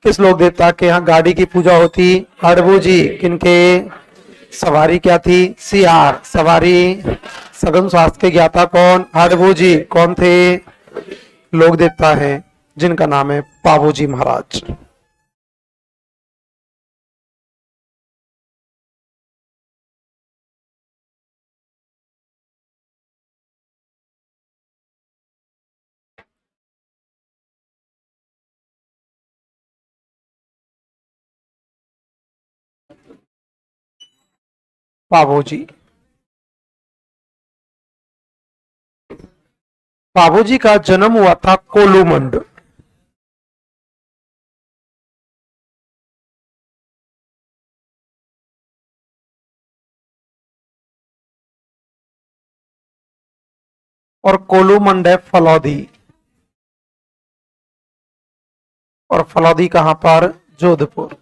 किस लोक देवता के यहाँ गाड़ी की पूजा होती? हड़बू जी। किनके? सवारी क्या थी? सियार। सवारी सगम शास्त्र के ज्ञाता कौन? हड़बू जी। कौन थे? लोक देवता है जिनका नाम है पाबू जी महाराज। पाबू जी। पाबू जी का जन्म हुआ था कोलूमंड। और कोलूमंड है फलौदी। और फलौदी कहां पर? जोधपुर।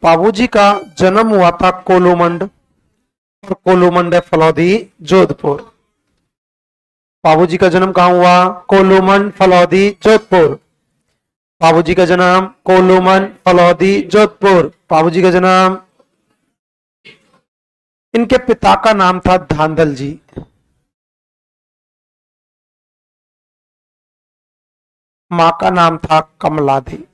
पाबूजी का जन्म हुआ था कोलूमंड, और कोलूमंड है फलौदी, जोधपुर। पाबूजी का जन्म कहां हुआ? कोलूमंड, फलौदी, जोधपुर। पाबूजी का जन्म कोलूमंड, फलौदी, जोधपुर। पाबूजी का जन्म। इनके पिता का नाम था धांधल जी। मां का नाम था कमलाधि।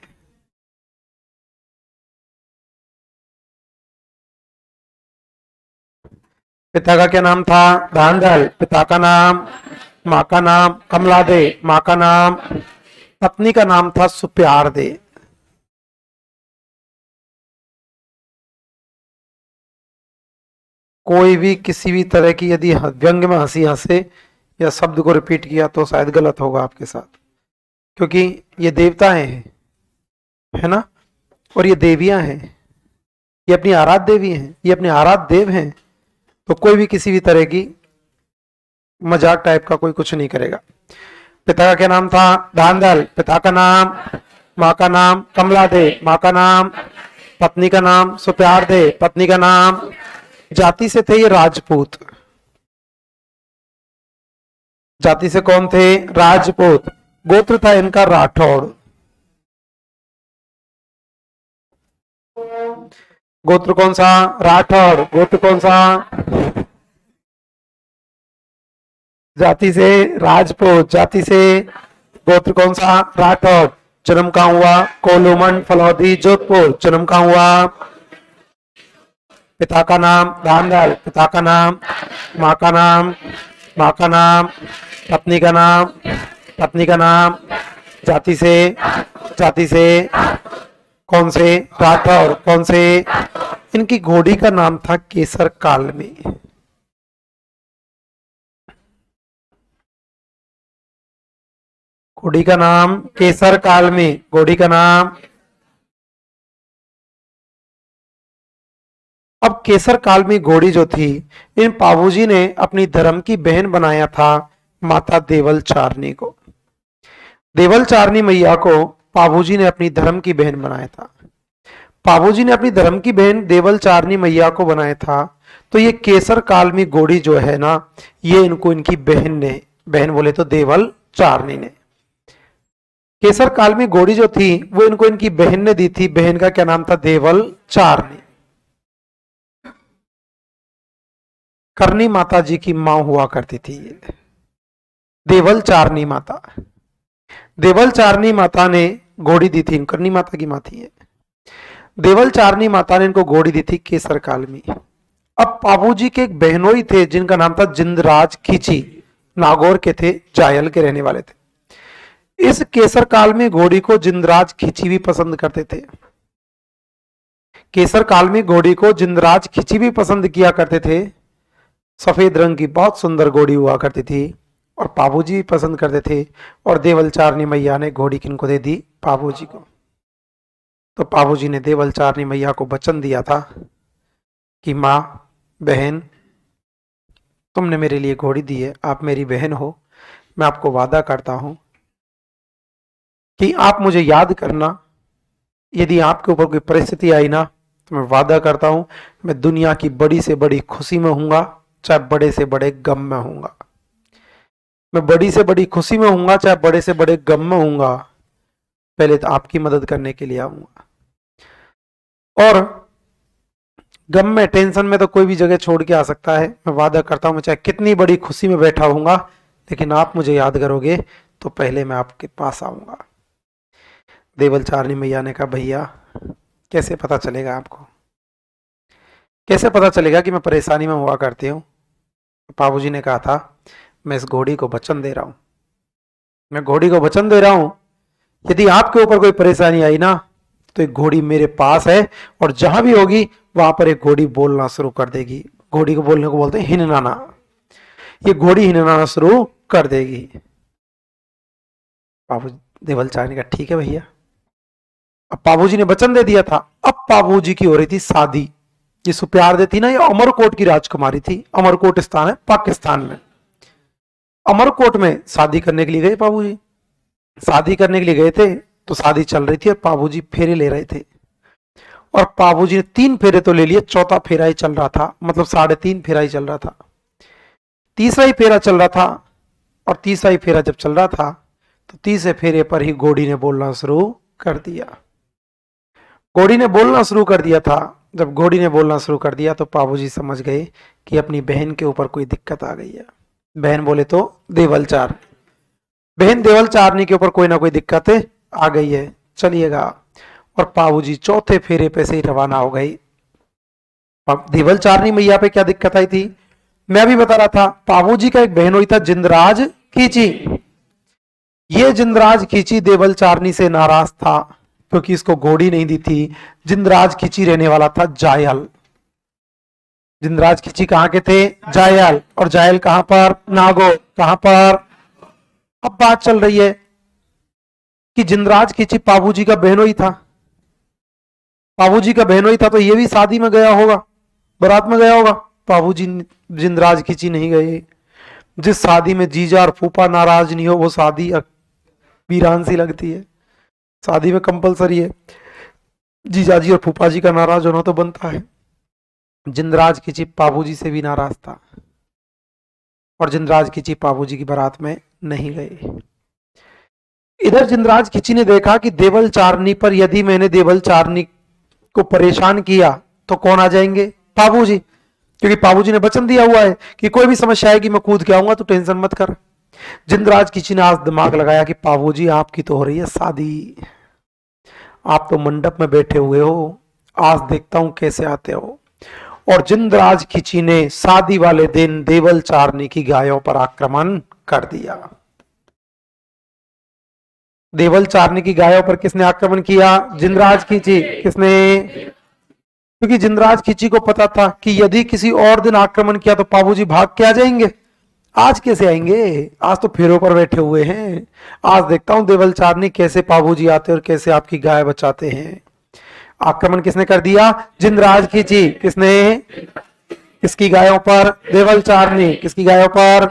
पिता का क्या नाम था? धांधल। पिता का नाम। मां का नाम कमलादे। मां का नाम। पत्नी का नाम था सुप्यार दे। कोई भी किसी भी तरह की यदि व्यंग में हंसी हंसे या शब्द को रिपीट किया तो शायद गलत होगा आपके साथ, क्योंकि ये देवता हैं, है ना, और ये देवियां हैं, ये अपनी आराध्य देवी हैं, ये अपने आराध्य देव हैं। तो कोई भी किसी भी तरह की मजाक टाइप का कोई कुछ नहीं करेगा। पिता का क्या नाम था? धांधल। पिता का नाम। माँ का नाम कमला दे। माँ का नाम। पत्नी का नाम सुप्यार दे। पत्नी का नाम। जाति से थे ये राजपूत। जाति से कौन थे? राजपूत। गोत्र था इनका राठौड़। गोत्र कौन सा? राठौड़। गोत्र कौन सा? जाति से राजपूत। जाति से गोत्र कौन सा? राठौड़। जन्म कहां हुआ? कोलूमंड, फलौदी, जोधपुर। जन्म कहां हुआ? पिता का नाम धांधल। पिता का नाम। माँ का नाम। माँ का नाम। पत्नी का नाम। पत्नी का नाम। जाति से। जाति से कौन से? राठौर। कौन से? इनकी घोड़ी का नाम था केसर कालमी। घोड़ी का नाम केसर कालमी। घोड़ी का नाम। अब केसर कालमी घोड़ी जो थी, इन पाबूजी ने अपनी धर्म की बहन बनाया था माता देवल चारनी को। देवल चारनी मैया को पाबूजी ने अपनी धर्म की बहन बनाया था। पाबूजी ने अपनी धर्म की बहन देवल चारनी मैया को बनाया था। तो ये केसर कालमी घोड़ी जो है ना, ये इनको इनकी बहन ने, बहन बोले तो देवल चारनी ने, केसर कालमी घोड़ी जो थी वो इनको इनकी बहन ने दी थी। बहन का क्या नाम था? देवल चारनी। करनी माता जी की मां हुआ करती थी ये देवल चारनी माता। देवल चारनी माता ने घोड़ी दी थी, करनी माता की मां थी ये। देवल चारनी माता ने इनको घोड़ी दी थी केसर कालमी। अब पाबूजी के एक बहनोई थे जिनका नाम था जिंदराज खींची, नागौर के थे, जायल के रहने वाले थे। इस केसर कालमी घोड़ी को जिंदराज खींची भी पसंद करते थे। केसर कालमी घोड़ी को जिंदराज खींची भी पसंद किया करते थे। सफेद रंग की बहुत सुंदर घोड़ी हुआ करती थी और पाबूजी भी पसंद करते थे। और देवल चारनी मैया ने घोड़ी किनको दे दी? पाबूजी को। तो पाबूजी ने देवल चारनी मैया को वचन दिया था कि माँ, बहन, तुमने मेरे लिए घोड़ी दी है, आप मेरी बहन हो, मैं आपको वादा करता हूं कि आप मुझे याद करना। यदि आपके ऊपर कोई परिस्थिति आई ना, तो मैं वादा करता हूं मैं दुनिया की बड़ी से बड़ी खुशी में हूंगा, चाहे बड़े से बड़े गम में हूंगा। मैं बड़ी से बड़ी खुशी में हूंगा चाहे बड़े से बड़े गम में हूंगा, पहले तो आपकी मदद करने के लिए आऊंगा। और गम में, टेंशन में तो कोई भी जगह छोड़ के आ सकता है। मैं वादा करता हूं, मैं चाहे कितनी बड़ी खुशी में बैठा हूंगा, लेकिन आप मुझे याद करोगे तो पहले मैं आपके पास आऊंगा। देवल चारनी मैया ने कहा, भैया कैसे पता चलेगा आपको, कैसे पता चलेगा कि मैं परेशानी में हुआ करती हूँ। बाबूजी ने कहा था, मैं इस घोड़ी को वचन दे रहा हूं, मैं घोड़ी को वचन दे रहा हूं, यदि आपके ऊपर कोई परेशानी आई ना, तो एक घोड़ी मेरे पास है और जहां भी होगी वहां पर एक घोड़ी बोलना शुरू कर देगी। घोड़ी को बोलने को बोलते हैं हिननाना। ये घोड़ी हिननाना शुरू कर देगी। बाबू देवल चार ने कहा, ठीक है भैया। अब बाबूजी ने वचन दे दिया था। अब बाबूजी की हो रही थी शादी। ये सुप्यार देती ना, ये अमरकोट की राजकुमारी थी। अमरकोट स्थान है पाकिस्तान में। अमरकोट में शादी करने के लिए गए बाबूजी। शादी करने के लिए गए थे तो शादी चल रही थी और बाबूजी फेरे ले रहे थे। और बाबूजी ने 3 फेरे तो ले लिए, चौथा फेरा ही चल रहा था, मतलब 3.5 फेरा ही चल रहा था। तीसरा ही फेरा चल रहा था। और तीसरा ही फेरा जब चल रहा था तो तीसरे फेरे पर ही घोड़ी ने बोलना शुरू कर दिया। घोड़ी ने बोलना शुरू कर दिया था। जब घोड़ी ने बोलना शुरू कर दिया तो बाबूजी समझ गए कि अपनी बहन के ऊपर कोई दिक्कत आ गई है। बहन बोले तो देवल चार, बहन देवल चारनी के ऊपर कोई ना कोई दिक्कत आ गई है, चलिएगा। और बाबूजी चौथे फेरे पे से ही रवाना हो गई। देवल चारनी मैया पे क्या दिक्कत आई थी मैं भी बता रहा था। बाबूजी का एक बहनोई था जिंदराज खींची। ये जिंदराज खींची देवल चारनी से नाराज था क्योंकि इसको घोड़ी नहीं दी थी। जिंदराज खींची रहने वाला था जायल। जिंदराज खींची कहां के थे? जायल। और जायल कहां पर? नागो। कहां पर? अब बात चल रही है कि जिंदराज खींची बाबूजी का बहनोई था। बाबूजी का बहनोई था तो ये भी शादी में गया होगा, बारात में गया होगा। बाबूजी जिंदराज खींची नहीं गए। जिस शादी में जीजा और फूफा नाराज नहीं हो वो शादी वीरान सी लगती है। शादी में कंपलसरी है जीजाजी और फूफा जी का नाराज होना तो बनता है। जिंदराज खींची बाबूजी से भी नाराज था और जिंदराज खींची बाबूजी की बारात में नहीं गए। इधर जिंदराज खींची ने देखा कि देवल चारनी पर यदि मैंने देवल चारनी को परेशान किया तो कौन आ जाएंगे? बाबूजी। क्योंकि बाबूजी ने वचन दिया हुआ है कि कोई भी समस्या आएगी मैं कूद के आऊंगा, तो टेंशन मत कर। जिंदराज खींची ने आज दिमाग लगाया कि बाबूजी आपकी तो हो रही है शादी, आप तो मंडप में बैठे हुए हो, आज देखता हूं कैसे आते हो। और जिंदराज खींची ने शादी वाले दिन देवल चारनी की गायों पर आक्रमण कर दिया। देवल चारनी की गायों पर किसने आक्रमण किया? जिंदराज खींची। किसने? क्योंकि जिंदराज खींची को पता था कि यदि किसी और दिन आक्रमण किया तो बाबूजी भाग के आ जाएंगे। आज कैसे आएंगे? आज तो फेरों पर बैठे हुए हैं। आज देखता हूं देवल चारनी कैसे बाबूजी आते और कैसे आपकी गाय बचाते हैं। आक्रमण किसने कर दिया? जिंदराज खींची। किसने? किसकी गायों पर? देवल चारनी। किसकी गायों पर?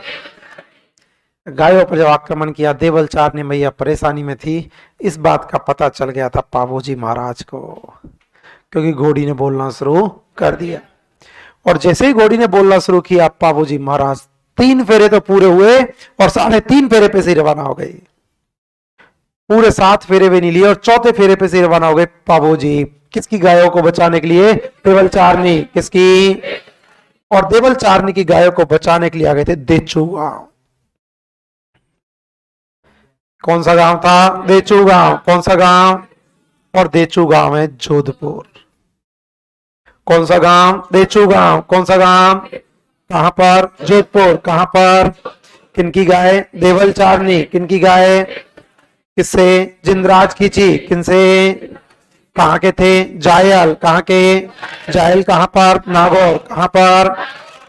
गायों पर जब आक्रमण किया, देवल चारनी मैया परेशानी में थी। इस बात का पता चल गया था बाबूजी महाराज को, क्योंकि घोड़ी ने बोलना शुरू कर दिया। और जैसे ही घोड़ी ने बोलना शुरू किया, बाबूजी महाराज 3 फेरे तो पूरे हुए और 3.5 फेरे पे से रवाना हो गए। पूरे 7 फेरे भी नहीं लिए और चौथे फेरे पे से रवाना हो गए बाबूजी। किसकी गायों को बचाने के लिए? देवल चारनी। किसकी? और देवल चारनी की गायों को बचाने के लिए आ गए थे देचू गांव। कौन सा गांव था? देचू गांव। कौन सा गांव? और देचू गांव है जोधपुर। कौन सा गांव? देचू गांव। कौन सा गांव? कहां पर? जोधपुर। कहां पर? किनकी गाय? देवल चारनी। किनकी गाय? किससे? जिंदराज खींची। किनसे? कहां के थे? जायल। कहां के? जायल कहां पर? नागौर। कहां पर?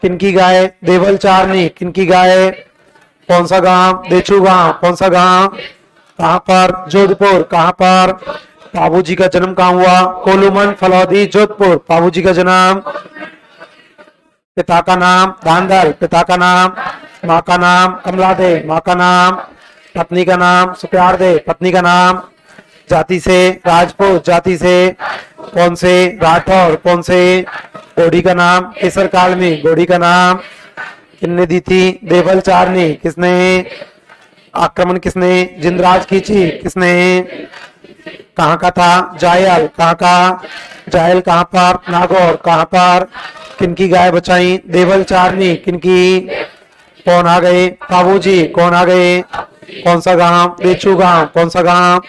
किनकी गाय? देवल चारनी। किनकी गाय? कौन सा गांव? देचू गांव। कौन सा गांव? कहां पर? जोधपुर। कहां पर? बाबूजी का जन्म कहां हुआ? कोलूमन फलौदी जोधपुर। बाबूजी का जन्म। पिता का नाम धांधल। पिता का नाम। माँ का नाम कमला दे। माँ का नाम। पत्नी का नाम सुप्यार दे। पत्नी का नाम। जाति से राजपूत। जाति से कौन से? राठौर। कौन से? घोड़ी का नाम केसर कालमी। घोड़ी का नाम किसने दी थी? देवलचार ने। किसने आक्रमण? किसने जिंदराज खींची? किसने? कहाँ का था? जायल। कहाँ का? जायल कहाँ पर? नागौर। कहाँ पर? किनकी गाय बचाई? देवलचारनी। किनकी? कौन आ गए? बाबूजी। कौन आ गए? कौन सा गांव? बेचू गांव। कौन सा गांव?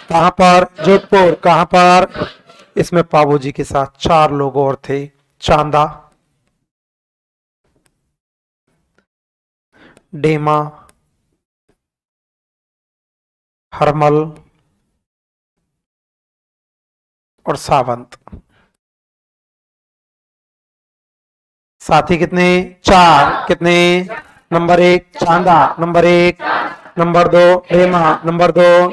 कहाँ पर? जोधपुर। कहाँ पर? इसमें बाबूजी के साथ 4 लोग और थे। चांदा, डेमा, हरमल और सावंत। साथी कितने? 4। कितने? नंबर 1 चांदा, नंबर 1, नंबर 2 डेमा, number 2,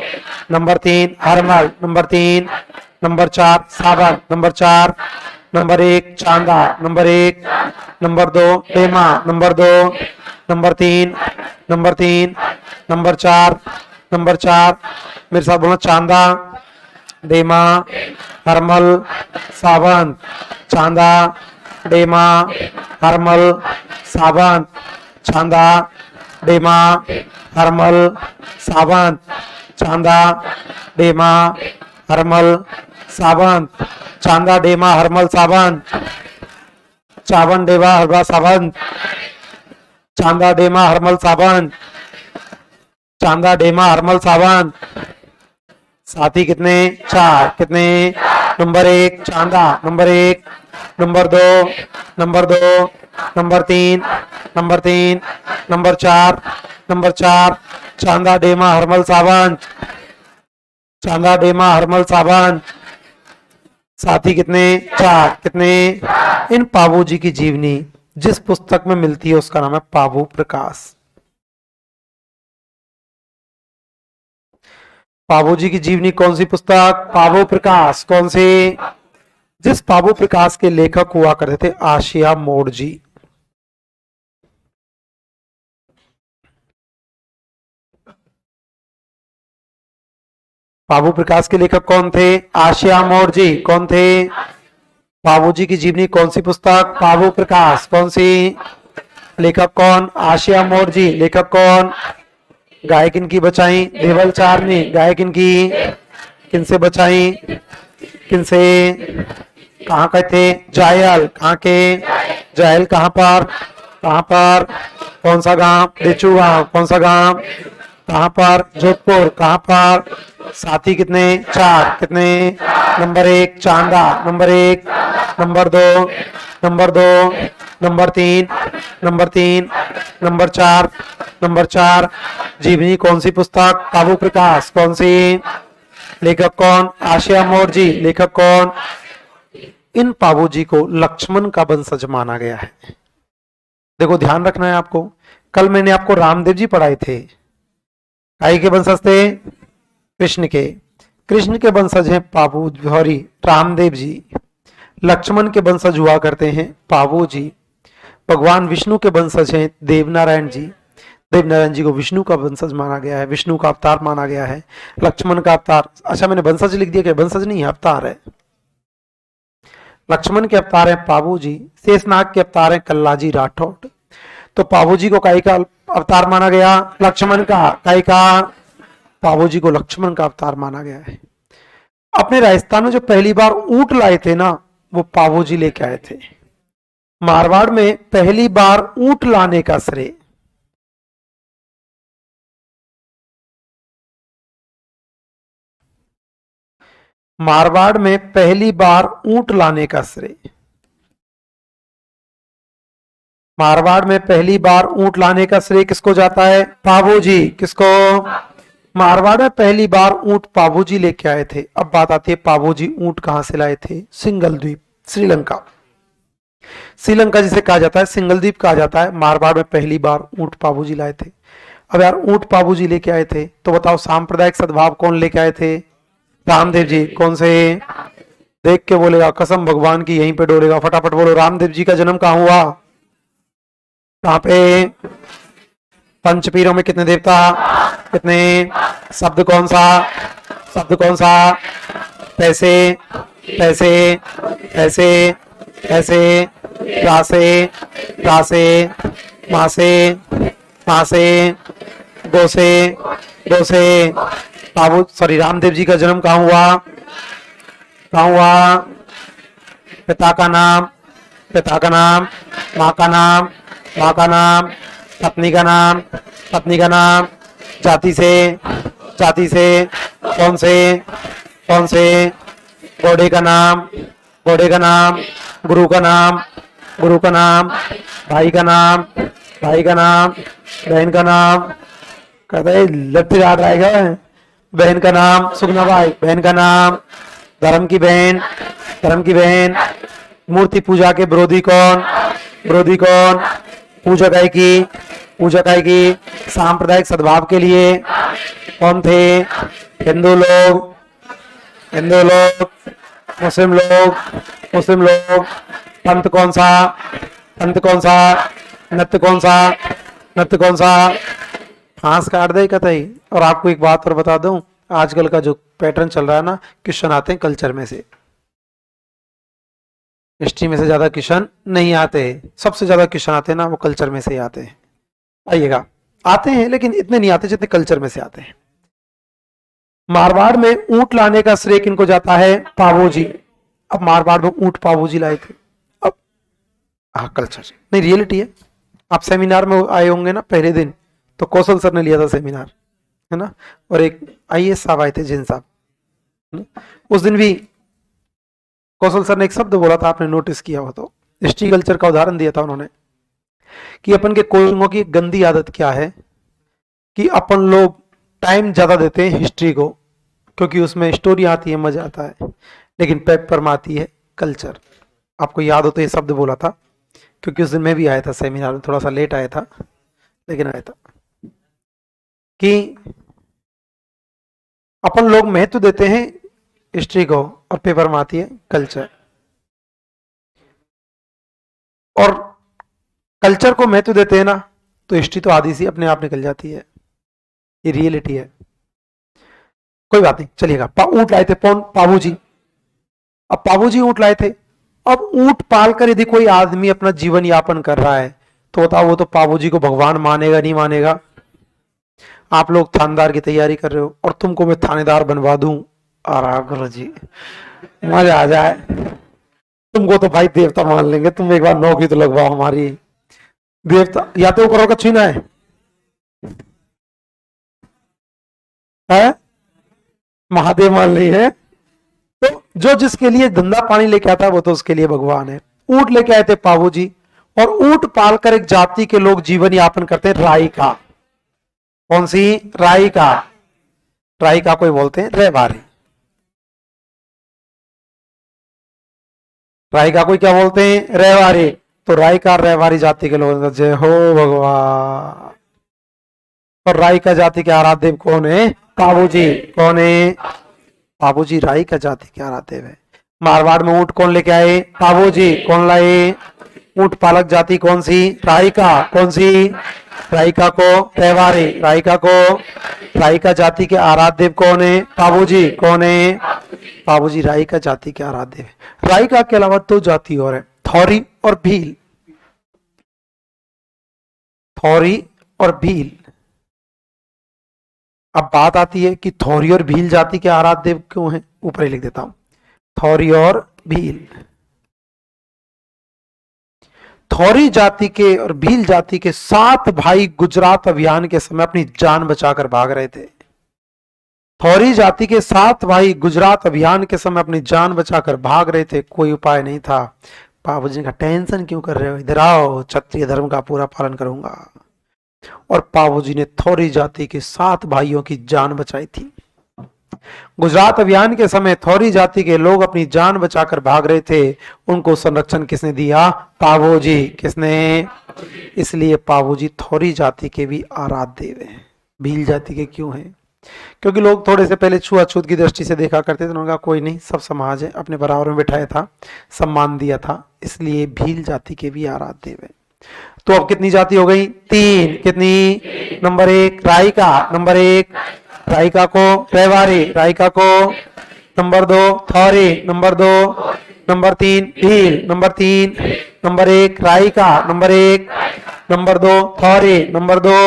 number 3 Harmal, number 3, number 4 Sawant, number 4, number 1 Chanda, number 1, number 2 डेमा, number 2, number 3, number 3, number 4, number 4। मेरे साथ बोलो, चांदा, डेमा, हरमल, सावंत। चांदा, डेमा, हरमल, सावंत। चांदा, डेमा, हरमल, सावंत। चांदा, डेमा, हरमल, सावंत। चांदा, डेमा, हरमल, सावंत। चावन, डेमा, हरमल, सावंत। चांदा, डेमा, हरमल, सावंत। चांदा, डेमा, हरमल, सावंत। साथी कितने? 4। कितने? Number 1 Chanda, number 1, number 2, number 2, number 3, number 3, number 4, number 4। Chanda, Dema, Harmal, Sawant. चांदा, डेमा, हरमल, सावंत। साथी कितने? 4। कितने? इन पाबू जी की जीवनी जिस पुस्तक में मिलती है उसका नाम है पाबू प्रकाश। पाबू जी की जीवनी कौन सी पुस्तक? पाबू प्रकाश। कौन सी? जिस पाबू प्रकाश के लेखक हुआ करते थे आशिया मोड़ जी। पाबू प्रकाश के लेखक कौन थे? आशिया मोड़ जी। कौन थे? पाबू जी की जीवनी कौन सी पुस्तक? पाबू प्रकाश। कौन सी? लेखक कौन? आशिया मोड़ जी। लेखक कौन? गाय किनकी बचाई? देवलचार ने। गाय किनकी? किनसे बचाई? किनसे? कहाँ के थे? जायल। कहाँ के? जायल कहाँ पर? कहाँ पर? कौन सा गांव? बेचू गांव। कौन सा गांव? कहाँ पर? जोधपुर। कहाँ पर? साथी कितने? 4। कितने? Number 1 Chanda, number 1, number 2, number 2, number 3, number 3, number 4, number 4। जीवनी कौन सी पुस्तक? पाबू प्रकाश। कौन सी? लेखक कौन? आशिया मोड़ जी। लेखक कौन? इन पाबू जी को लक्ष्मण का वंशज माना गया है। देखो ध्यान रखना है आपको, कल मैंने आपको रामदेव जी पढ़ाए थे। काई के वंशज थे? कृष्ण के। कृष्ण के वंशज हैं पाबू सॉरी रामदेव जी। लक्ष्मण के वंशज हुआ करते हैं पाबू जी। भगवान विष्णु के वंशज हैं देवनारायण जी। देवनारायण जी को विष्णु का वंशज माना गया है, विष्णु का अवतार माना गया है। लक्ष्मण का अवतार, अच्छा मैंने वंशज लिख दिया, क्या वंशज नहीं है, अवतार है। लक्ष्मण के अवतार हैं पाबू जी। शेषनाग के अवतार हैं कल्लाजी राठौड़। तो पाबू जी को काई का अवतार माना गया? लक्ष्मण का। काई का? पाबू जी को लक्ष्मण का अवतार माना गया है। अपने राजस्थान में जो पहली बार ऊंट लाए थे ना, वो पाबू जी लेके आए थे। मारवाड़ में पहली बार ऊंट लाने का श्रेय मारवाड़ में पहली बार ऊंट लाने का श्रेय मारवाड़ में पहली बार ऊंट लाने का श्रेय किसको जाता है? पाबू जी। किसको? मारवाड़ में पहली बार ऊंट पाबू जी लेके आए थे। अब बात आती है पाबू जी ऊंट कहां से लाए थे? सिंगल द्वीप, श्रीलंका। श्रीलंका जिसे कहा जाता है सिंगल द्वीप कहा जाता है। मारवाड़ में पहली बार ऊंट पाबू जी लाए थे। अब यार ऊंट पाबू जी लेके आए थे, तो बताओ सांप्रदायिक सद्भाव कौन लेके आए थे? रामदेव जी। कौन से? देख के बोलेगा, कसम भगवान की यहीं पे डोलेगा। फटाफट बोलो, रामदेव जी का जन्म कहाँ हुआ? कहाँ पे? पंचपीरों में कितने देवता? कितने? शब्द कौन सा? शब्द कौन सा? पैसे, पैसे, पैसे, पैसे, रासे, रासे, मासे, मासे, गोसे, गोसे। रामदेव जी का जन्म कहाँ हुआ? कहाँ हुआ? पिता का नाम, पिता का नाम, माँ का नाम, माँ का नाम, पत्नी का नाम, पत्नी का नाम, जाति से, जाति से, कौन से, कौन से, घोड़े का नाम, घोड़े का नाम, गुरु का नाम, गुरु का नाम, भाई का नाम, भाई का नाम, बहन का नाम, कहता है लट याद आएगा। बहन का नाम सुगना भाई, बहन का नाम, धर्म की बहन, धर्म की बहन, मूर्ति पूजा के विरोधी कौन, विरोधी कौन, पूजक है की, पूजक है की, सांप्रदायिक सद्भाव के लिए कौन थे? हिंदू लोग, हिंदू लोग, मुस्लिम लोग, मुस्लिम लोग। पंथ कौन सा, पंथ कौन सा, नृत्य कौन सा, नृत्य कौन सा। फांस काट दे कतई। और आपको एक बात और बता दूं, आजकल का जो पैटर्न चल रहा है ना, क्वेश्चन आते हैं कल्चर में से, हिस्ट्री में से ज्यादा क्वेश्चन नहीं आते। सबसे ज्यादा क्वेश्चन आते हैं ना, वो कल्चर में से ही आते हैं। आइएगा, आते हैं लेकिन इतने नहीं आते जितने कल्चर में से आते हैं। मारवाड़ में ऊंट लाने का श्रेय किनको जाता है? पावो जी। अब मारवाड़ में ऊंट पावो जी लाए थे। अब हाँ, कल्चर नहीं, रियलिटी है। आप सेमिनार में आए होंगे ना पहले दिन, तो कौशल सर ने लिया था सेमिनार, है ना, और एक आईएएस साहब आए थे, जिन साहब। उस दिन भी कौशल सर ने एक शब्द बोला था, आपने नोटिस किया हो तो, हिस्ट्री कल्चर का उदाहरण दिया था उन्होंने, कि अपन के कोचिंगों की गंदी आदत क्या है कि अपन लोग टाइम ज्यादा देते हैं हिस्ट्री को, क्योंकि उसमें स्टोरी आती है, मजा आता है, लेकिन पेपर में आती है कल्चर। आपको याद हो तो ये शब्द बोला था, क्योंकि उस दिन मैं भी आया था सेमिनार में, थोड़ा सा लेट आया था लेकिन आया था, कि अपन लोग महत्व देते हैं हिस्ट्री को और पेपर में आती है कल्चर, और कल्चर को महत्व देते हैं ना, तो हिस्ट्री तो आधी सी अपने आप निकल जाती है। ये रियलिटी है। कोई बात नहीं, चलिएगा। ऊंट लाए थे कौन? पाबू जी। अब पाबू जी ऊंट लाए थे। अब ऊंट पालकर यदि कोई आदमी अपना जीवन यापन कर रहा है, तो बताओ वो तो पाबू जी को भगवान मानेगा नहीं मानेगा? आप लोग थानेदार की तैयारी कर रहे हो और तुमको मैं थानेदार बनवा दूं, गुरु जी मजा आ जाए। तुमको तो भाई देवता मान लेंगे, तुम एक बार नौकरी तो लगवाओ हमारी। देवता या तो करो का छीना है? महादेव मान ली है। तो जो जिसके लिए धंधा पानी लेके आता है, वो तो उसके लिए भगवान है। ऊंट लेके आए थे पाबू जी, और ऊंट पालकर एक जाति के लोग जीवन यापन करते हैं, राई का। कौन सी? राई का। राई का कोई बोलते हैं रेवारी। राई का कोई क्या बोलते हैं? रेवारी। तो राई का रेवारी जाति के लोग, जय हो भगवान। और राई का जाति के आराध्य देव कौन है? पाबू जी। कौन है? पाबू जी राई का जाति के आराध्य देव है। मारवाड़ में ऊंट कौन लेके आए? पाबू जी। कौन लाए? ऊंट पालक जाति कौन सी? राई का। कौन सी? राइका को रेवारी। राइका को, राइका जाति के आराध्य देव कौन है? पाबू जी। कौन है? पाबू जी राइका जाति के आराध्य देव। राइका के अलावा दो जाति और है, थौरी और भील। थौरी और भील। अब बात आती है कि थौरी और भील जाति के आराध्य देव क्यों हैं? ऊपर ही लिख देता हूं, थौरी और भील। थौरी जाति के और भील जाति के 7 भाई गुजरात अभियान के समय अपनी जान बचाकर भाग रहे थे। थौरी जाति के 7 भाई गुजरात अभियान के समय अपनी जान बचाकर भाग रहे थे, कोई उपाय नहीं था। बाबू जी का टेंशन क्यों कर रहे हो? इधर आओ, क्षत्रिय धर्म का पूरा पालन करूंगा। और बाबू जी ने थौरी जाति के 7 भाइयों की जान बचाई थी। गुजरात अभियान के समय थौरी जाति के लोग अपनी जान बचाकर भाग रहे थे, उनको संरक्षण किसने दिया? पाबू जी। किसने? इसलिए पाबू जी थौरी जाति के भी आराध्य देव हैं। भील जाति के क्यों हैं? क्योंकि लोग थोड़े से पहले छुआछूत की दृष्टि से देखा करते थे, उन्होंने कहा कोई नहीं, सब समाज है, अपने बराबर में बिठाया था, सम्मान दिया था, इसलिए भील जाति के भी आराध्य देव है। तो अब कितनी जाति हो गई? 3। कितनी? नंबर 1 राइका, नंबर 1 राइका को रेवारी, राइका को number 2 Thori, number 2 number 3 Bhil, number 3 number 1 Raika, number 1, number 2 Thori, number 2,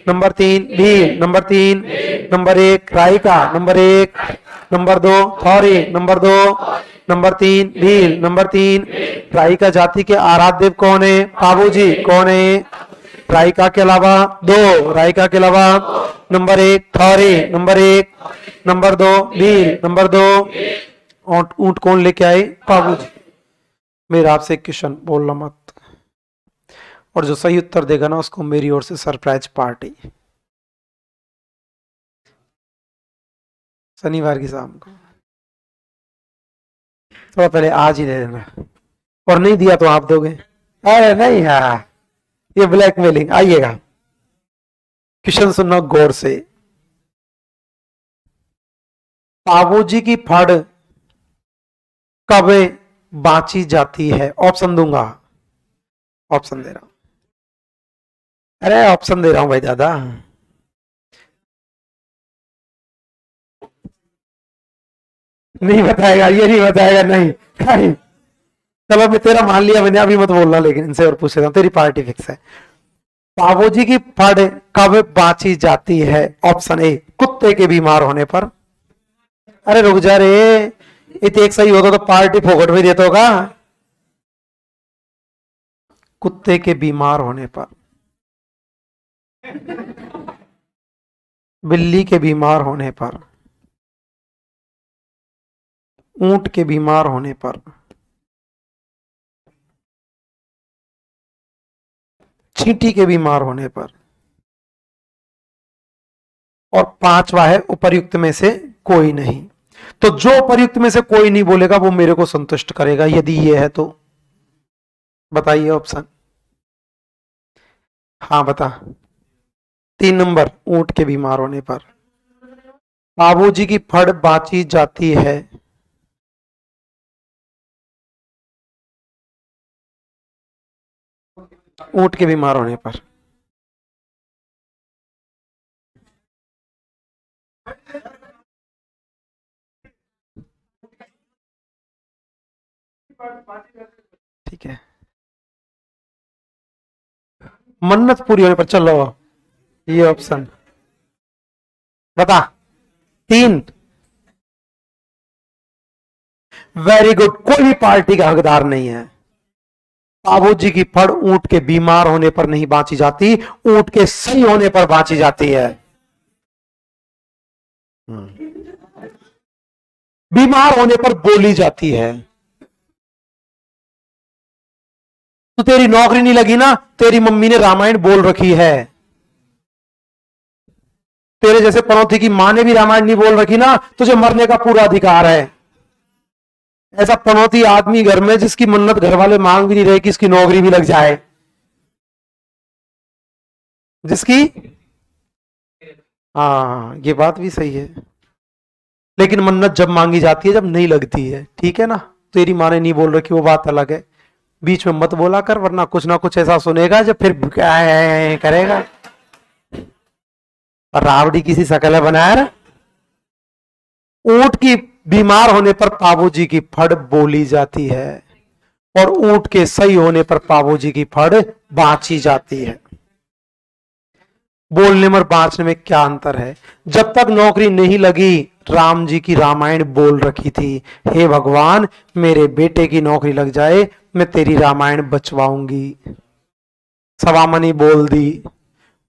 number 3 Bhil, number 3, number 1 Raika, number 1, number 2 Thori, number 2, number 3 Bhil, number 3 Raika जाति के आराध्य देव कौन है? पाबूजी। कौन है? राइका के अलावा 2, राइका के अलावा number 1 Thori, number 1, number 2 Bhil, number 2 ऊंट कौन लेके आए? पाबूजी। मेरा आपसे एक क्वेश्चन, बोलना मत, और जो सही उत्तर देगा ना उसको मेरी ओर से सरप्राइज पार्टी शनिवार की शाम को। थोड़ा पहले आज ही दे देना, और नहीं दिया तो आप दोगे। अरे नहीं यार, ये ब्लैकमेलिंग। आइएगा, क्वेश्चन सुनना गौर से। पाबूजी की फड़ कब बांची जाती है? ऑप्शन दूंगा, ऑप्शन दे रहा हूं। अरे ऑप्शन दे रहा हूं भाई दादा। नहीं बताएगा, ये नहीं बताएगा, नहीं नहीं। चलो मैं तेरा मान लिया मैंने, अभी मत बोलना, लेकिन इनसे और पूछ लेता हूं, तेरी पार्टी फिक्स है। पाबूजी की फड़ कब बांची जाती है? ऑप्शन ए कुत्ते के बीमार होने पर। अरे रुक जा रे, एक सही होता तो पार्टी फोकट में देता होगा। कुत्ते के बीमार होने पर, बिल्ली के बीमार होने पर, ऊंट के बीमार होने पर, चींटी के बीमार होने पर, और पांचवा है उपर्युक्त में से कोई नहीं। तो जो उपर्युक्त में से कोई नहीं बोलेगा वो मेरे को संतुष्ट करेगा, यदि ये है तो। बताइए ऑप्शन। हाँ बता। 3 नंबर, ऊंट के बीमार होने पर बाबूजी की फड़ बांची जाती है। ऊंट के बीमार होने पर। ठीक है, मन्नत पूरी होने पर। चलो ये ऑप्शन बता। 3। वेरी गुड, कोई भी पार्टी का हकदार नहीं है। बाबूजी की फड़ ऊंट के बीमार होने पर नहीं बांची जाती, ऊंट के सही होने पर बांची जाती है। बीमार होने पर बोली जाती है। तो तेरी नौकरी नहीं लगी ना, तेरी मम्मी ने रामायण बोल रखी है। तेरे जैसे पनौती की मां ने भी रामायण नहीं बोल रखी ना, तुझे मरने का पूरा अधिकार है। ऐसा पनौती आदमी घर में जिसकी मन्नत घर वाले मांग भी नहीं रहे कि इसकी नौकरी भी लग जाए। जिसकी, हाँ ये बात भी सही है, लेकिन मन्नत जब मांगी जाती है जब नहीं लगती है, ठीक है ना। तेरी माँ ने नहीं बोल रखी वो बात अलग है, बीच में मत बोला कर वरना कुछ ना कुछ ऐसा सुनेगा जब फिर करेगा। और रावड़ी किसी शकल बनाया ना। ऊंट की बीमार होने पर बाबूजी की फड़ बोली जाती है, और ऊंट के सही होने पर बाबूजी की फड़ बांची जाती है। बोलने में और बांचने में क्या अंतर है? जब तक नौकरी नहीं लगी राम जी की रामायण बोल रखी थी, हे भगवान मेरे बेटे की नौकरी लग जाए मैं तेरी रामायण बचवाऊंगी। सवामनी बोल दी,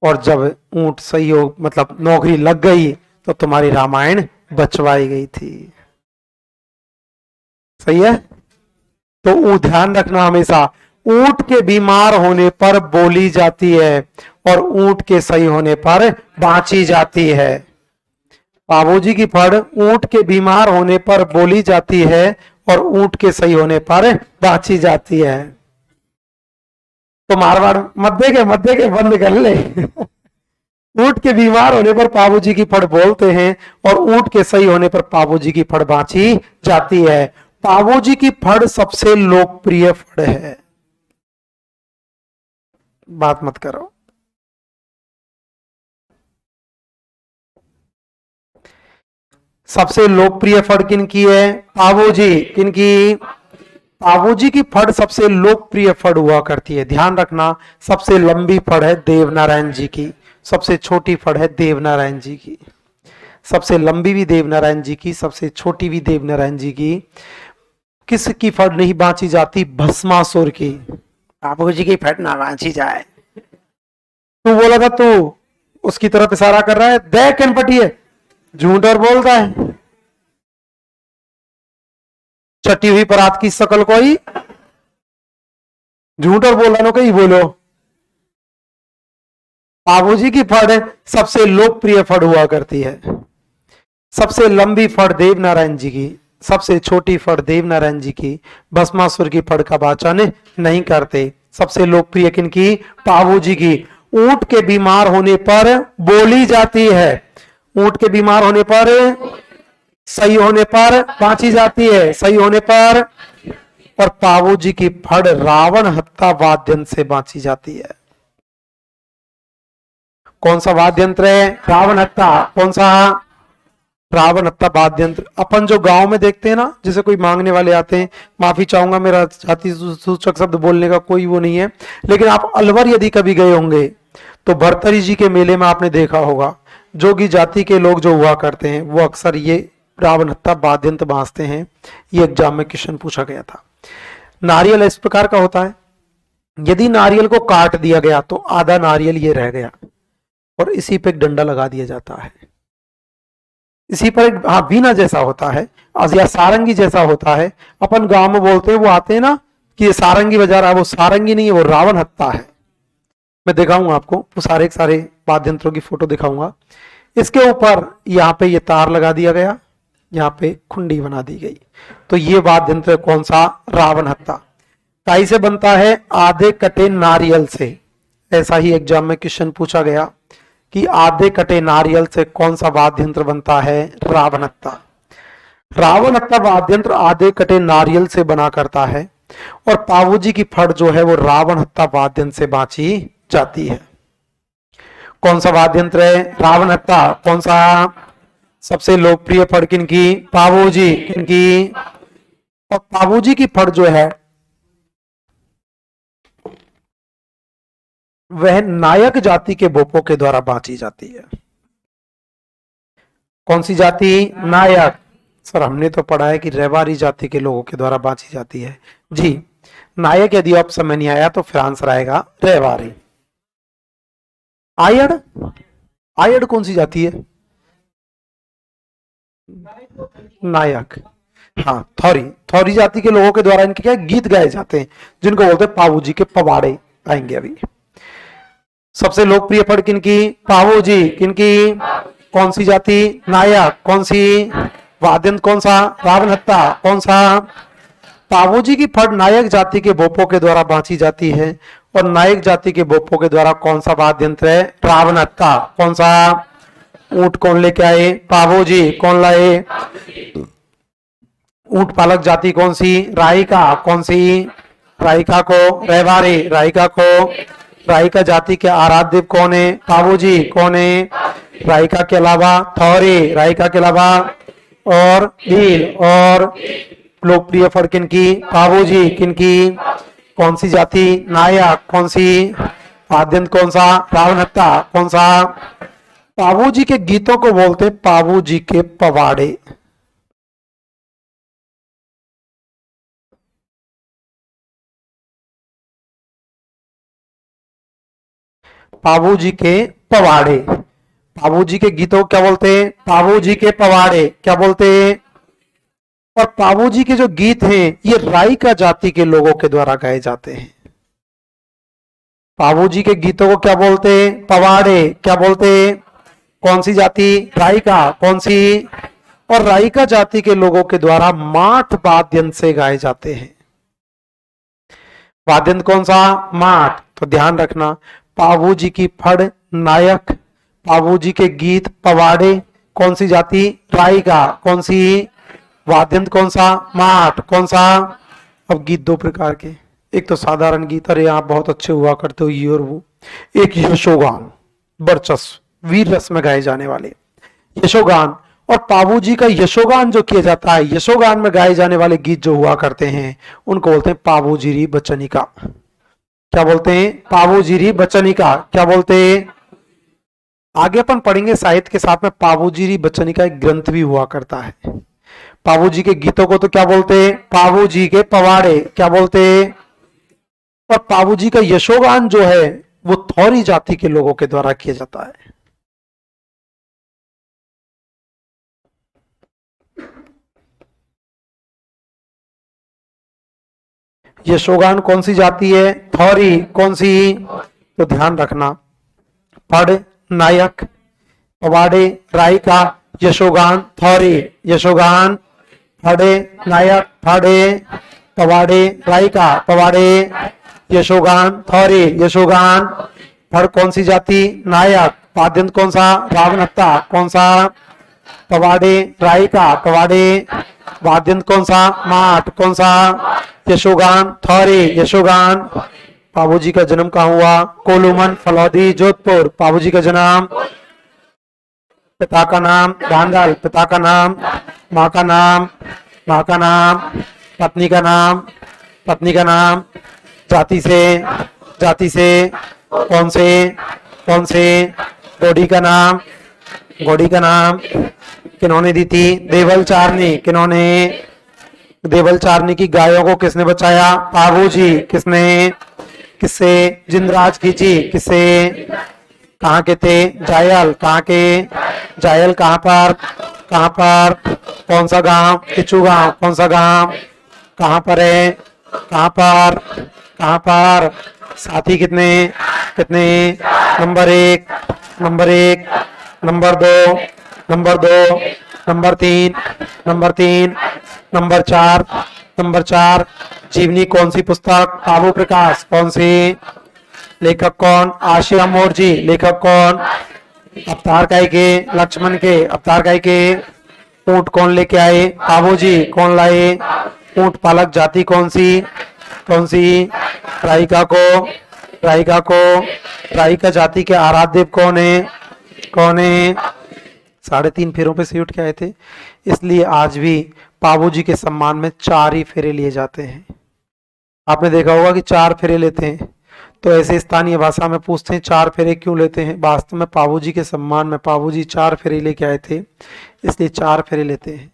और जब ऊंट सही हो मतलब नौकरी लग गई तो तुम्हारी रामायण बचवाई गई थी। सही है। तो ध्यान रखना हमेशा, ऊंट के बीमार होने पर बोली जाती है और ऊंट के सही होने पर बांची जाती है। बाबूजी की फड़ ऊंट के बीमार होने पर बोली जाती है और ऊंट के सही होने पर बांची जाती है। तो मारवाड़ मत देखे बंद कर ले। ऊंट के बीमार होने पर बाबूजी की फड़ बोलते हैं और ऊंट के सही होने पर बाबूजी की फड़ बांची जाती है। बाबूजी की फड़ सबसे लोकप्रिय फड़ है। बात मत करो। सबसे लोकप्रिय फड़ किन की है? पाबूजी। किन की? पाबूजी की फड़ सबसे लोकप्रिय फड़ हुआ करती है। ध्यान रखना, सबसे लंबी फड़ है देवनारायण जी की, सबसे छोटी फड़ है देवनारायण जी की। सबसे लंबी भी देवनारायण जी की, सबसे छोटी भी देवनारायण जी की। किसकी फड़ नहीं बांची जाती? भस्मासुर की। बाबूजी की फड़ ना बांची जाए। तू बोला था, तू उसकी तरफ इशारा कर रहा है, देख कनपटी है, झूठ और बोलता है। चटी हुई परात की शकल कोई, झूठ और बोला नो कहीं बोलो। बाबूजी की फड़ सबसे लोकप्रिय फड़ हुआ करती है। सबसे लंबी फड़ देवनारायण जी की, सबसे छोटी फड़ देवनारायण जी की। भस्मासुर की फड़ का वाचन नहीं करते। सबसे लोकप्रिय किनकी? पाबूजी की। ऊंट के बीमार होने पर बोली जाती है, ऊंट के बीमार होने पर, सही होने पर बांची जाती है, सही होने पर। और पाबूजी की फड़ रावण हत्ता वाद्यंत्र से बांची जाती है। कौन सा वाद्यंत्र है? रावण हत्ता। कौन सा? रावण हत्ता वाद्यंत्र। अपन जो गांव में देखते हैं ना, जैसे कोई मांगने वाले आते हैं, माफी चाहूंगा मेरा जाति सूचक शब्द बोलने का कोई वो नहीं है, लेकिन आप अलवर यदि कभी गए होंगे तो भरतरी जी के मेले में आपने देखा होगा, जोगी जाति के लोग जो हुआ करते हैं वो अक्सर ये रावण हत्ता वाद्यंत्र बांधते हैं। ये एग्जाम में क्वेश्चन पूछा गया था। नारियल इस प्रकार का होता है, यदि नारियल को काट दिया गया तो आधा नारियल ये रह गया और इसी पे एक डंडा लगा दिया जाता है। इसी पर एक बीना जैसा होता है या सारंगी जैसा होता है। अपन गांव में बोलते हैं, वो आते हैं ना कि ये सारंगी बजा रहा है, वो सारंगी नहीं है, वो रावण हत्ता है। मैं दिखाऊंगा आपको, वो सारे सारे वाद्यंत्रों की फोटो दिखाऊंगा। इसके ऊपर यहाँ पे ये तार लगा दिया गया, यहाँ पे खुंडी बना दी गई। तो ये वाद्यंत्र कौन सा? रावण हत्ता। काई से बनता है? आधे कटे नारियल से। ऐसा ही एग्जाम में क्वेश्चन पूछा गया कि आधे कटे नारियल से कौन सा वाद्यंत्र बनता है? रावण हत्ता। रावण हत्ता वाद्यंत्र आधे कटे नारियल से बना करता है और पाबूजी की फड़ जो है वो रावण हत्ता वाद्यंत्र से बांची जाती है। कौन सा वाद्यंत्र है? रावण हत्ता। कौन सा? सबसे लोकप्रिय फड़ किनकी? पाबूजी। किनकी? और पाबूजी की फड़ जो है वह नायक जाति के बोपों के द्वारा बांची जाती है। कौन सी जाति? नायक। सर हमने तो पढ़ा है कि रेवारी जाति के लोगों के द्वारा बांची जाती है। जी, नायक यदि ऑप्शन में नहीं आया तो फिर आंसर आएगा रेवारी। आयड़, आयड़ कौन सी जाति है? नायक। हाँ, थौरी, थौरी जाति के लोगों के द्वारा इनके क्या गीत गाए जाते हैं, जिनको बोलते हैं पाबूजी के पवाड़े। आएंगे अभी। सबसे लोकप्रिय फड़ किनकी? पाबूजी। किनकी? कौन सी जाति? नायक। कौन सी? वाद्यंत्र कौन सा? रावण हत्ता। कौन सा? पाबूजी की फड़ नायक जाति के बोपों के द्वारा बांची जाती है और नायक जाति के बोपों के द्वारा कौन सा वाद्यंत्र है? रावण हत्ता। कौन सा? ऊंट कौन लेके आए? पाबूजी। कौन लाए? ऊंट पालक जाति कौन सी? राइका। कौन सी? राइका को रेवारी। राइका को, राइका जाति के आराध्य देव कौन है? पाबूजी। कौन है? राइका के अलावा थौरी, राइका के अलावा और भील। और लोकप्रिय फड़ किनकी? पाबूजी। किनकी? कौन सी जाति? नायक। कौन सी? वाद्यंत्र कौन सा? रावण हत्ता। कौन सा? पाबूजी के गीतों को बोलते पाबूजी के पवाड़े। पाबूजी के पवाड़े। पाबूजी के गीतों को क्या बोलते हैं? पाबूजी के पवाड़े। क्या बोलते हैं? और पाबूजी के जो गीत हैं ये राइका जाति के लोगों के द्वारा गाए जाते हैं। पाबूजी के गीतों को क्या बोलते हैं? पवाड़े। क्या बोलते हैं? कौन सी जाति? राइका। कौन सी? और राइका जाति के लोगों के द्वारा माठ वाद्यंत्र से गाए जाते हैं। वाद्यंत्र कौन सा? माठ। तो ध्यान रखना, पाबूजी की फड़ नायक, पाबूजी के गीत पवाड़े। कौन सी जाति? राइका। कौन सी? वाद्यंत्र कौन सा? माठ। कौन सा? अब गीत दो प्रकार के, एक तो साधारण गीत, अरे आप बहुत अच्छे हुआ करते हो ये और वो। एक यशोगान, वर्चस्व वीर रस में गाए जाने वाले यशोगान, और पाबू जी का यशोगान जो किया जाता है, यशोगान में गाए जाने वाले गीत जो हुआ करते हैं उनको बोलते हैं पाबू जीरी बचनिका। क्या बोलते हैं? पाबू जीरी बचनिका। क्या बोलते हैं? आगे अपन पढ़ेंगे साहित्य के साथ में पाबू जीरी बचनिका एक ग्रंथ भी हुआ करता है। पाबू जी के गीतों को तो क्या बोलते हैं? पाबू जी के पवाड़े। क्या बोलते हैं? और पाबू जी का यशोगान जो है वो थौरी जाति के लोगों के द्वारा किया जाता है। यशोगान कौन सी जाति है? थौरी। कौन सी? तो ध्यान रखना, पढ़ नायक पवाड़े रायका यशोगान थौरी। यशोगान फड़े नायक फड़े पवाड़े रायका पवाड़े यशोगान थौरी। यशोगान फड़ कौन सी जाति? नायक। पाद्यंत कौन सा? रावणत्ता। कौन सा? पवाड़े रायका पवाड़े। वाद्यंत कौन सा? माठ। कौन सा? यशोगान थौरी। यशोगान। पाबूजी का जन्म कहाँ हुआ? कोलूमन फलौदी जोधपुर। पाबूजी का जन्म। पिता का नाम धांधल। पिता का नाम। माँ का नाम। माँ का नाम। पत्नी का नाम। पत्नी का नाम। जाति से। जाति से कौन से? कौन से? गोडी का नाम। गोडी का नाम किन्होंने दी थी? देवल चारनी। किन्होंने? देवल चारनी की गायों को किसने बचाया? पाबूजी। किसने? किससे? जिंदराज खींची। किससे? कहाँ के थे? जायल। कहाँ के? जायल कहाँ पर? कहाँ पर? कौन सा गांव? किचू गांव। कौन सा गांव? कहाँ पर है? कहाँ पर? कहाँ पर? साथी कितने? कितने? Number 1, number 1, number 2, number 2, number 3, number 3, number 4, number 4। जीवनी कौन सी पुस्तक? बाबू प्रकाश। कौन सी? लेखक कौन? आशिया मोर्जी। लेखक कौन? अवतार काय के? लक्ष्मण के। अवतार काय के? ऊंट कौन लेके आए? बाबूजी। कौन लाए? ऊंट पालक जाति कौन सी? कौन सी? राइका को। राइका को। राइका जाति के आराध्य देव कौन है? कौन है? 3.5 फेरों पे से उठ के आए थे, इसलिए आज भी पाबूजी के सम्मान में 4 ही फेरे लिए जाते हैं। आपने देखा होगा कि 4 फेरे लेते हैं, तो ऐसे स्थानीय भाषा में पूछते हैं 4 फेरे क्यों लेते हैं। वास्तव में पाबूजी के सम्मान में पाबूजी 4 फेरे लेके आए थे, इसलिए 4 फेरे लेते हैं।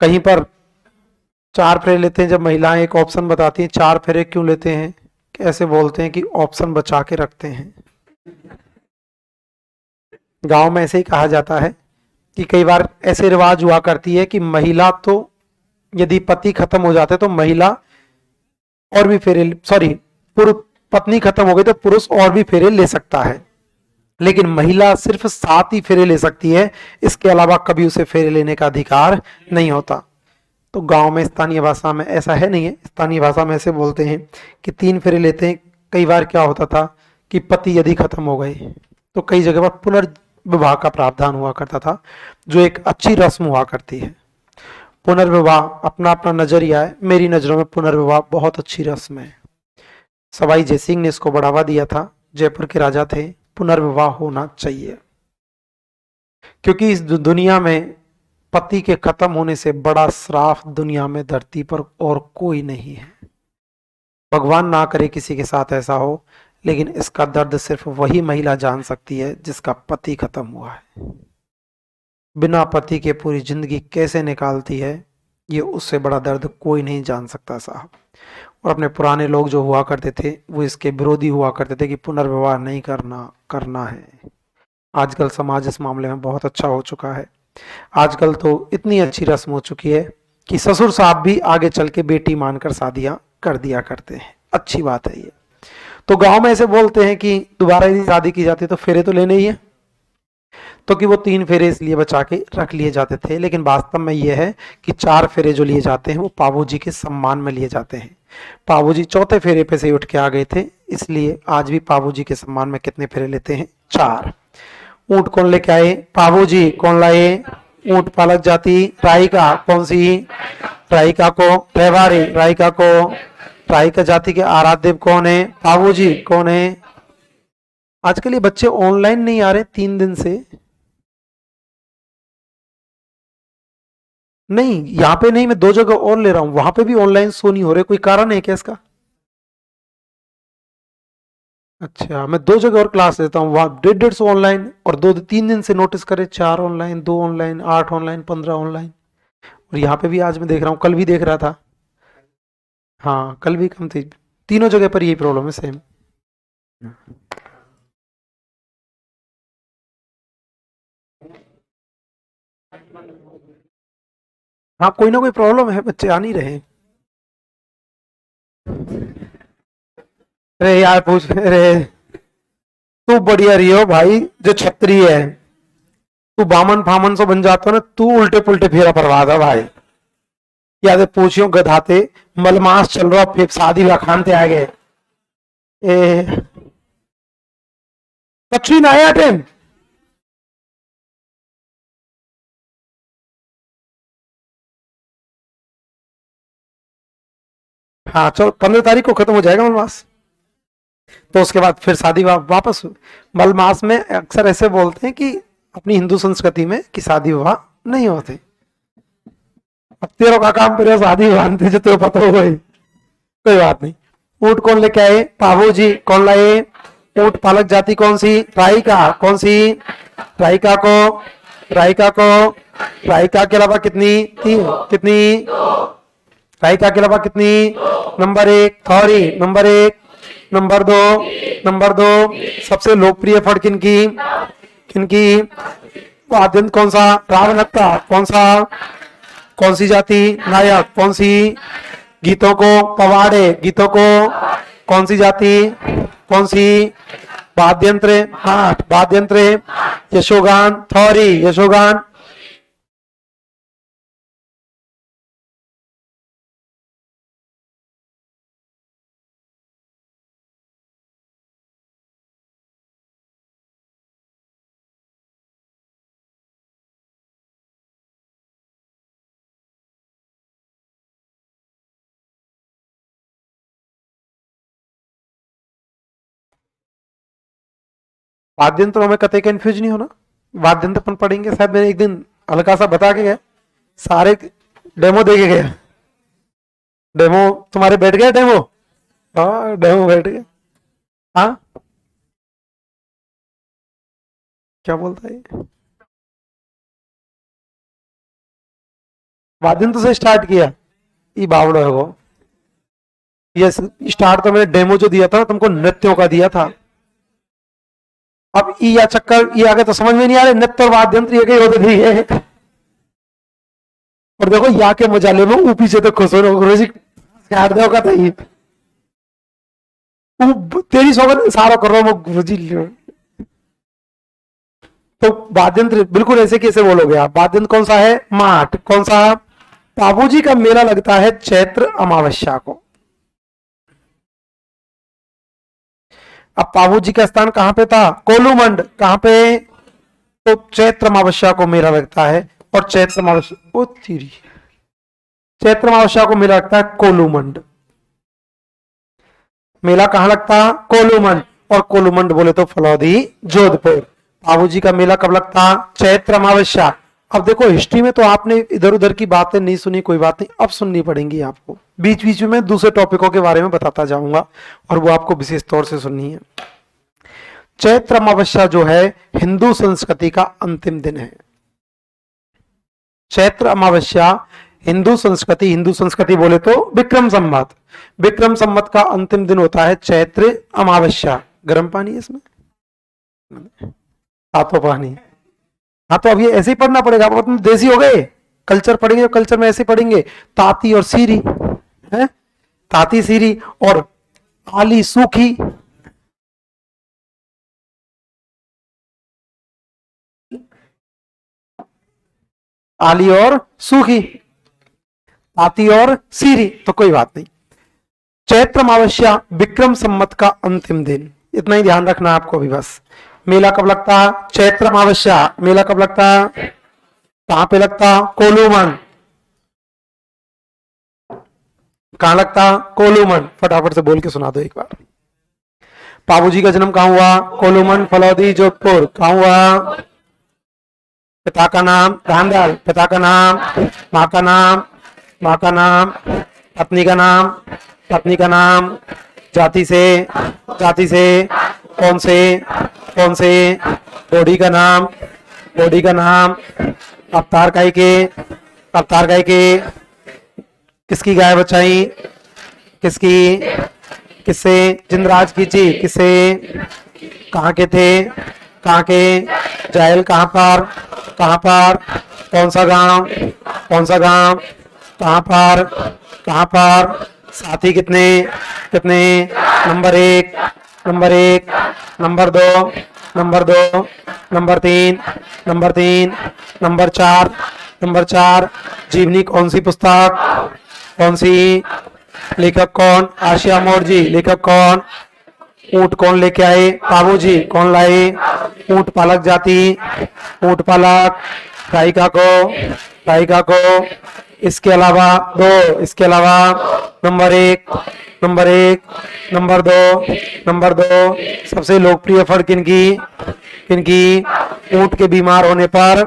कहीं पर 4 फेरे लेते हैं, जब महिलाएं एक ऑप्शन बताती हैं 4 फेरे क्यों लेते हैं, ऐसे बोलते हैं कि ऑप्शन बचा के रखते हैं। गांव में ऐसे ही कहा जाता है कि कई बार ऐसे रिवाज हुआ करती है कि महिला तो यदि पति खत्म हो जाते तो महिला और भी फेरे, सॉरी, पुरुष पत्नी खत्म हो गई तो पुरुष और भी फेरे ले सकता है, लेकिन महिला सिर्फ 7 ही फेरे ले सकती है, इसके अलावा कभी उसे फेरे लेने का अधिकार नहीं होता। तो गांव में स्थानीय भाषा में ऐसा है नहीं है, स्थानीय भाषा में ऐसे बोलते हैं कि 3 फेरे लेते हैं। कई बार क्या होता था कि पति यदि खत्म हो गए तो कई जगह पर पुनर्विवाह का प्रावधान हुआ करता था, जो एक अच्छी रस्म हुआ करती है। पुनर्विवाह अपना अपना नजरिया है, मेरी नजरों में पुनर्विवाह बहुत अच्छी रस्म है। सवाई जयसिंह ने इसको बढ़ावा दिया था, जयपुर के राजा थे। पुनर्विवाह होना चाहिए, क्योंकि इस दुनिया में पति के खत्म होने से बड़ा श्राप दुनिया में धरती पर और कोई नहीं है। भगवान ना करे किसी के साथ ऐसा हो, लेकिन इसका दर्द सिर्फ वही महिला जान सकती है जिसका पति खत्म हुआ है। बिना पति के पूरी जिंदगी कैसे निकालती है, ये उससे बड़ा दर्द कोई नहीं जान सकता साहब। और अपने पुराने लोग जो हुआ करते थे वो इसके विरोधी हुआ करते थे कि पुनर्विवाह नहीं करना है। आजकल समाज इस मामले में बहुत अच्छा हो चुका है। आजकल तो इतनी अच्छी रस्म हो चुकी है कि ससुर साहब भी आगे चल के बेटी मानकर शादियां कर दिया करते हैं। अच्छी बात है ये। तो गांव में ऐसे बोलते हैं कि दोबारा यदि शादी की जाती तो फेरे तो लेने ही है, तो कि वो 3 फेरे इसलिए बचा के रख लिए जाते थे, लेकिन वास्तव में ये है कि 4 फेरे जो लिए जाते हैं वो पाबूजी के सम्मान में लिए जाते हैं। पाबूजी 4थे फेरे पे से उठ के आ गए थे, इसलिए आज भी पाबूजी के सम्मान में कितने फेरे लेते हैं? 4। ऊंट कौन लेके आए? पाबूजी। कौन लाए? ऊंट पालक जाति राइका। कौन सी? राइका को। रेवाड़ी। राइका को। राइका जाति के आराध्य देव कौन है? पाबूजी। कौन है? आजकल ये बच्चे ऑनलाइन नहीं आ रहे 3 दिन से। नहीं, यहाँ पे नहीं, मैं दो जगह और ले रहा हूँ, वहां पे भी ऑनलाइन शो नहीं हो रहे, कोई कारण है क्या इसका? अच्छा, मैं दो जगह और क्लास लेता हूँ, वहाँ 150 ऑनलाइन और 2 3 दिन से नोटिस करे 4 ऑनलाइन, 2 ऑनलाइन, 8 ऑनलाइन, 15 ऑनलाइन। और यहाँ पे भी आज मैं देख रहा हूँ, कल भी देख रहा था। हाँ, कल भी कम थी। तीनों जगह पर यही प्रॉब्लम है, सेम। हाँ, कोई ना कोई प्रॉब्लम है, बच्चे आ नहीं रहे। अरे यार पूछ, अरे तू बढ़िया रही हो भाई, जो छतरी है। तू बामन फामन से बन जाता हो ना, तू उल्टे पुल्टे फेरा परवा था भाई। याद पूछियो गधाते, मलमास चल रहा, फिर शादी का खानते आ गए। ए कच्छी ना आया टाइम। हाँ चलो, 15 तारीख को खत्म हो जाएगा मलमास। तो उसके बाद फिर शादी वापस। मलमास में अक्सर ऐसे बोलते हैं कि अपनी हिंदू संस्कृति में कि शादी विवाह नहीं होते। अब तेरे का काम तेरे शादी विवाह नहीं थे, जो तेरे पता हो गई, कोई बात नहीं। ऊंट कौन लेके आए? पाबू जी। कौन लाए? ऊंट पालक जाति कौन सी? राइका। कौन सी? राइका को। राइका को। राइका के अलावा कितनी? 3। कितनी? राइका के अलावा कितनी? Number 1 Thori. Number 1। Number 2। Number 2। सबसे लोकप्रिय फड़ किनकी? किनकी? वाद्यंत्र कौन सा? रावणत्ता। कौन सा? कौन सी जाति? नायक। कौन सी? गीतों को पवाड़े। गीतों को कौन सी जाति? कौन सी? वाद्यंत्र। हाँ, वाद्यंत्र। यशोगान। थौरी। यशोगान। वाद्यंत्रों में कतई कंफ्यूज नहीं होना। वाद्यंत्र अपन पढ़ेंगे, शायद मैंने एक दिन हल्का सा बता के गया, सारे डेमो दे के गया। डेमो तुम्हारे बैठ गया डेमो? हाँ, डेमो बैठ गया। हाँ, क्या बोलता है ये? वाद्यंत्र से स्टार्ट किया, ये बावड़ो है वो। ये स्टार्ट तो मैंने डेमो जो दिया था ना तुमको, नृत्यों का दिया था। अब ई या चक्कर ये आगे तो समझ में नहीं आ रहे, नृत्य और वाद्यंत्र ये कहीं होते नहीं है। और देखो या के मजाले में ऊपी से तो खुश हो रहे हो, गुरु जी यार दो का था ये। तेरी सौगंध सारा कर रहा हूँ गुरु जी। तो वाद्यंत्र बिल्कुल ऐसे कैसे बोलोगे आप? वाद्यंत्र कौन सा है? माठ। कौन सा? पाबूजी का मेला लगता है चैत्र अमावस्या को। अब पाबूजी का स्थान कहां पे था? कोलूमंड। कहां पे? तो चैत्र अमावस्या को मेला लगता है। और चैत्र अमावस्या, ओ तेरी, चैत्र अमावस्या को मेला लगता है कोलूमंड। मेला कहाँ लगता? कोलूमंड। और कोलूमंड बोले तो फलौदी, जोधपुर। बाबूजी का मेला कब लगता? चैत्र अमावस्या। अब देखो हिस्ट्री में तो आपने इधर उधर की बातें नहीं सुनी, कोई बात नहीं, अब सुननी पड़ेंगी आपको। बीच बीच में दूसरे टॉपिकों के बारे में बताता जाऊंगा और वो आपको विशेष तौर से सुननी है। चैत्र अमावस्या जो है हिंदू संस्कृति का अंतिम दिन है। चैत्र अमावस्या हिंदू संस्कृति बोले तो विक्रम संवत, विक्रम संवत का अंतिम दिन होता है चैत्र अमावस्या। गर्म पानी है इसमें, हाथों पानी। हाँ, तो अब ये ऐसे ही पढ़ना पड़ेगा, अब तुम देसी हो गए। कल्चर पढ़ेंगे, कल्चर में ऐसे पढ़ेंगे, ताती और सीरी है, ताती सीरी और आली सूखी। आली और सूखी, ताती और सीरी, तो कोई बात नहीं। चैत्र अमावस्या विक्रम संवत का अंतिम दिन, इतना ही ध्यान रखना है आपको अभी बस। मेला कब लगता? चैत्र अमावस्या। मेला कब लगता? कहां पे लगता? कोलूमन। कहां लगता? कोलूमन। फटाफट से बोल के सुना दो एक बार। बाबूजी का जन्म कहां हुआ? कोलूमन, फलौदी, जोधपुर। कहां हुआ? पिता का नाम, ध्यान डाल, पिता का नाम, माँ का नाम, माँ का नाम, पत्नी का नाम, पत्नी का नाम, जाति से, जाति से, कौन से, कौन से, बॉडी का नाम, बॉडी का नाम, अवतार काय के, अवतार काय के, किसकी गाय बचाई, किसकी, किससे, जिंदराज की जी, किससे, कहाँ के थे, कहाँ के, जायल कहाँ पर, कहाँ पर, कौन सा गांव, कौन सा गांव, कहाँ पर, कहाँ पर, साथी कितने, कितने, नंबर एक, नंबर एक, नंबर दो, नंबर दो, नंबर तीन, नंबर तीन, नंबर चार, नंबर चार, जीवनी कौन सी पुस्तक, कौन सी, लेखक कौन, आशिया मोर जी, लेखक कौन, ऊंट कौन लेके आए, बाबूजी, कौन लाए, ऊंट पालक जाति, ऊंट पालक, गायिका को, गायिका को, इसके अलावा दो, इसके अलावा नंबर एक, नंबर एक, नंबर दो, नंबर दो, सबसे लोकप्रिय फल किनकी, किनकी, ऊंट के बीमार होने पर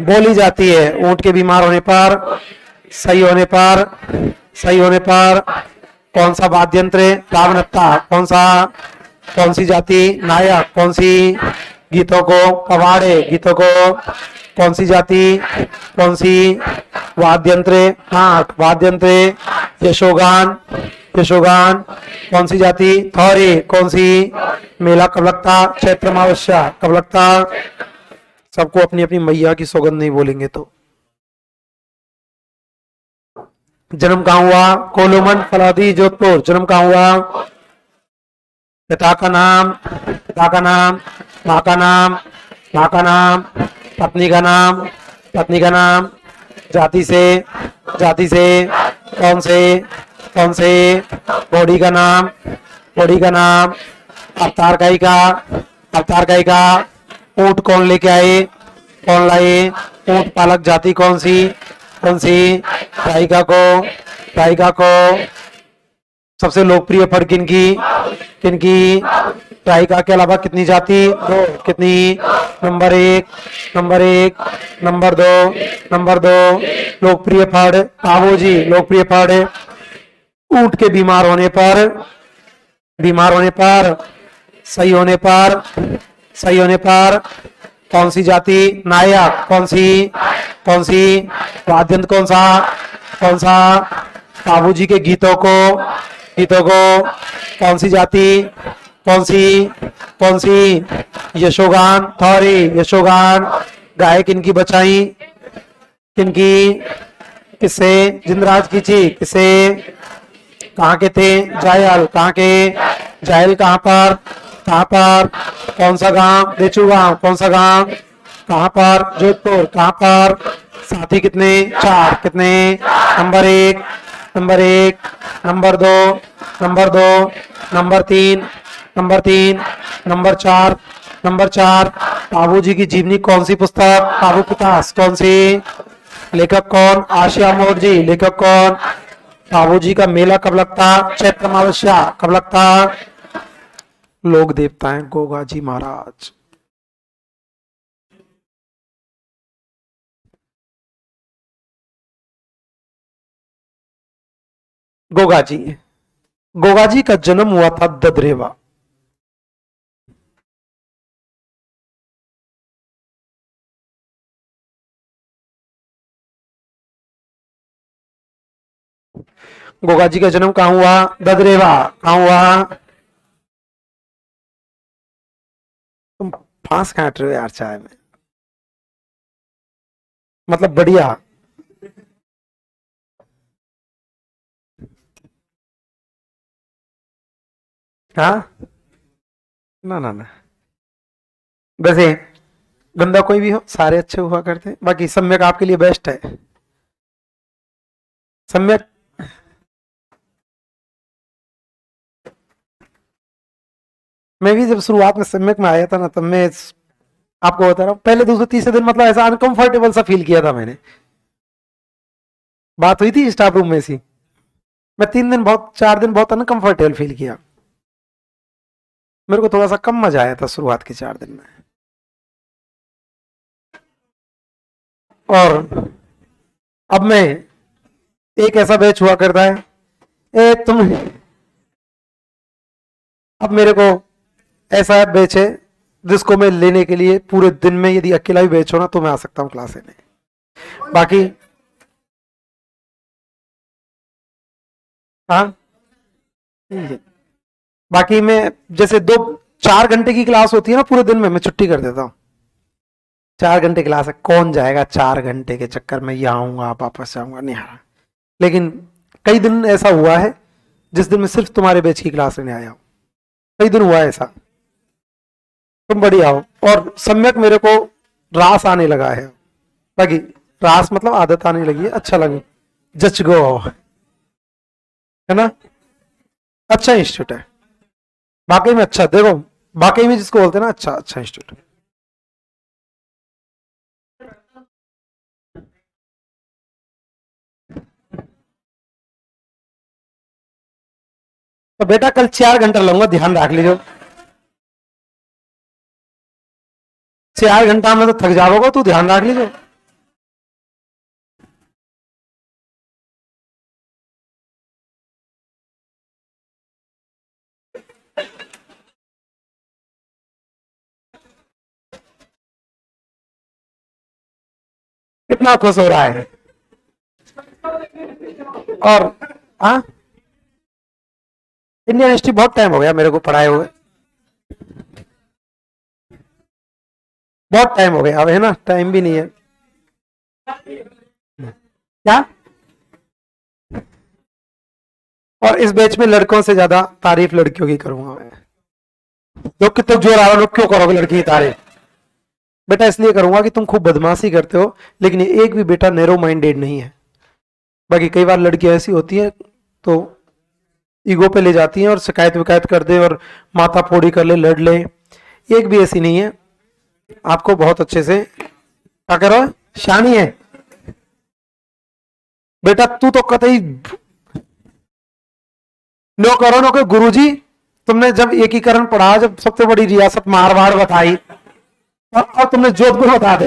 बोली जाती है, ऊंट के बीमार होने पर, सही होने पर, सही होने पर, कौन सा वाद्य यंत्र, रावणत्ता, कौन सा, कौन सी जाति, नायक, कौन सी, गीतों को, पवाड़े, गीतों को, कौन सी जाति, कौन सी, वाद्य यंत्र, नाक, वाद्य यंत्र, यशोगान, यशोगान, कौन सी जाति, थौरी, कौन सी, मेला कब लगता, चैत्र अमावस्या, कब लगता, सबको अपनी अपनी मैया की सौगंध नहीं बोलेंगे तो। जन्म कहाँ हुआ, कोलोमन फलादी जोधपुर, जन्म कहाँ हुआ, पिता का नाम, पिता का नाम, माँ का नाम, माँ का नाम, पत्नी का नाम, पत्नी का नाम, जाति से, जाति से, कौन से, कौन से, बॉडी का नाम, बॉडी का नाम, अवतार काय का, अवतार काय का, ऊंट कौन लेके आए, कौन लाए, ऊंट पालक जाति कौन सी, कौन सी, गायिका को, गायिका को, सबसे लोकप्रिय फल किनकी, किनकी, गायिका के अलावा कितनी जाति, दो, कितनी, नंबर एक, नंबर एक, नंबर दो, नंबर दो, लोकप्रिय फल, बाबूजी, लोकप्रिय फल, ऊंट के बीमार होने पर, बीमार होने पर, सही होने पर, सही होने पर, कौन सी जाति, नायक, कौन सी, कौन सी, वाद्यंत्र कौन सा, कौन सा, बाबूजी के गीतों को, गीतों को, कौन सी जाति, कौन सी, कौन सी, यशोगान, थौरी, यशोगान, गाय किनकी बचाई, किनकी, किससे, जिंदराज की जी, किससे, कहाँ के थे, जायल, कहाँ के, जायल कहाँ पर, कहाँ पर, कौन सा गांव, देचू गांव, कौन सा गांव, कहाँ पर, जोधपुर, कहाँ पर, साथी कितने, चार, कितने, नंबर एक, नंबर एक, नंबर दो, नंबर दो, नंबर तीन, नंबर तीन, नंबर चार, नंबर चार, बाबूजी की जीवनी कौन सी पुस्तक, बाबू पितास, कौन सी, लेखक कौन, आशिया मोर जी, लेखक कौन, बाबूजी का मेला कब लगता, चैत्र अमावस्या, कब लगता, लोक देवता हैं गोगा जी महाराज। गोगा जी, गोगा जी का जन्म हुआ था ददरेवा। गोगा जी का जन्म कहाँ हुआ, ददरेवा, कहाँ हुआ, तुम फांस काट रहे हो यार चाय में, मतलब बढ़िया। हाँ, ना ना ना, वैसे बंदा कोई भी हो सारे अच्छे हुआ करते हैं, बाकी सम्यक आपके लिए बेस्ट है, सम्यक। मैं भी जब शुरुआत में सम्यक में आया था ना, तब मैं आपको बता रहा हूँ, पहले दूसरे तीसरे दिन मतलब ऐसा अनकंफर्टेबल सा फील किया था मैंने। बात हुई थी स्टाफ रूम में सी, मैं 3 दिन बहुत, 4 दिन बहुत अनकंफर्टेबल फील किया, मेरे को थोड़ा सा कम मजा आया था शुरुआत के 4 दिन में। और अब मैं, एक ऐसा बैच हुआ करता है, तुम, अब मेरे को ऐसा बैच है जिसको मैं लेने के लिए पूरे दिन में, यदि अकेला भी बैच हो ना तो मैं आ सकता हूँ क्लास लेने। बाकी हाँ, बाकी मैं जैसे 2-4 घंटे की क्लास होती है ना पूरे दिन में, मैं छुट्टी कर देता हूँ। 4 घंटे क्लास है, कौन जाएगा 4 घंटे के चक्कर में, यहाँ आऊंगा वापस जाऊंगा, नहीं आ रहा। लेकिन कई दिन ऐसा हुआ है जिस दिन मैं सिर्फ तुम्हारे बैच की क्लास लेने आया हूँ, कई दिन हुआ है ऐसा। तुम बढ़िया हो, और सम्यक मेरे को रास आने लगा है। बाकी रास मतलब आदत आने लगी है, अच्छा लगे, जच गो, है ना। अच्छा इंस्टीट्यूट है, वाकई में अच्छा, देखो वाकई में जिसको बोलते हैं ना, अच्छा अच्छा इंस्टीट्यूट है। तो बेटा कल 4 घंटा लूंगा, ध्यान रख लीजिए। 4 घंटा में तो थक जाओगे, तू ध्यान रख लीजिए। कितना खुश हो रहा है। और हाँ, इंडियन हिस्ट्री बहुत टाइम हो गया मेरे को पढ़ाए हुए, बहुत टाइम हो गया अब, है ना, टाइम भी नहीं है। क्या, और इस बैच में लड़कों से ज्यादा तारीफ लड़कियों की करूंगा मैं। लोग कितने जोर आ रहा, लोग क्यों करोगे लड़की की तारीफ? बेटा इसलिए करूंगा कि तुम खूब बदमाशी करते हो, लेकिन ये एक भी बेटा नैरो माइंडेड नहीं है। बाकी कई बार लड़कियां ऐसी होती हैं तो ईगो पे ले जाती हैं और शिकायत विकायत कर दे और माथा फोड़ी कर ले, लड़ ले। एक भी ऐसी नहीं है, आपको बहुत अच्छे से क्या करो, शानी है। बेटा तू तो कतई नो करो नो के गुरुजी, तुमने जब एकीकरण पढ़ा, जब सबसे बड़ी रियासत मारवाड़ बताई, और तुमने जोधपुर बता दे।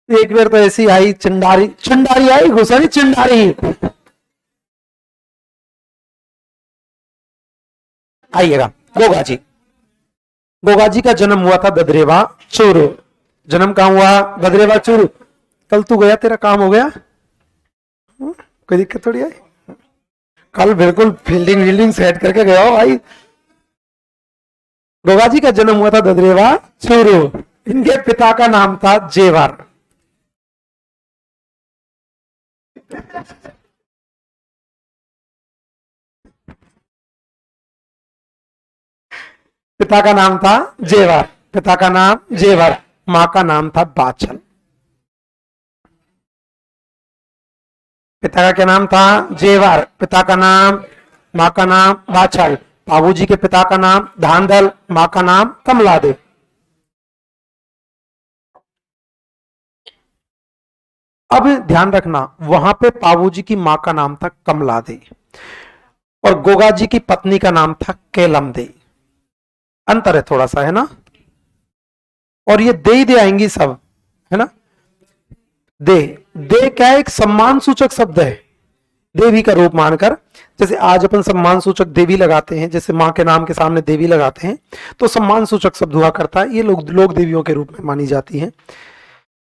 एक बार तो ऐसी आई चिंडारी, चिंडारी आई घुसरी चिंडारी। आइएगा, गोगा जी, गोगा जी का जन्म हुआ था ददरेवा चूरू। जन्म कहाँ हुआ? ददरेवा चूरू। कल तू गया, तेरा काम हो गया, कोई दिक्कत थोड़ी आई। कल बिल्कुल फील्डिंग वील्डिंग सेट करके गया हो भाई। गोगा जी का जन्म हुआ था ददरेवा चूरू। इनके पिता का नाम था जेवर। पिता का नाम था जेवर, पिता का नाम जेवर, मां का नाम था बाचल। पिता का क्या नाम था? जेवर। पिता का नाम, मां का नाम बाछल। बाबूजी के पिता का नाम धांधल, मां का नाम कमला दे। अब ध्यान रखना, वहां पे बाबूजी की मां का नाम था कमला दे और गोगा जी की पत्नी का नाम था केलम दे। अंतर है थोड़ा सा, है ना। और ये दे ही दे आएंगी सब, है ना। दे, दे क्या है? एक सम्मान सूचक शब्द है, देवी का रूप मानकर। जैसे आज अपन सम्मान सूचक देवी लगाते हैं, जैसे मां के नाम के सामने देवी लगाते हैं, तो सम्मान सूचक शब्द हुआ करता है। ये लोग देवियों के रूप में मानी जाती हैं,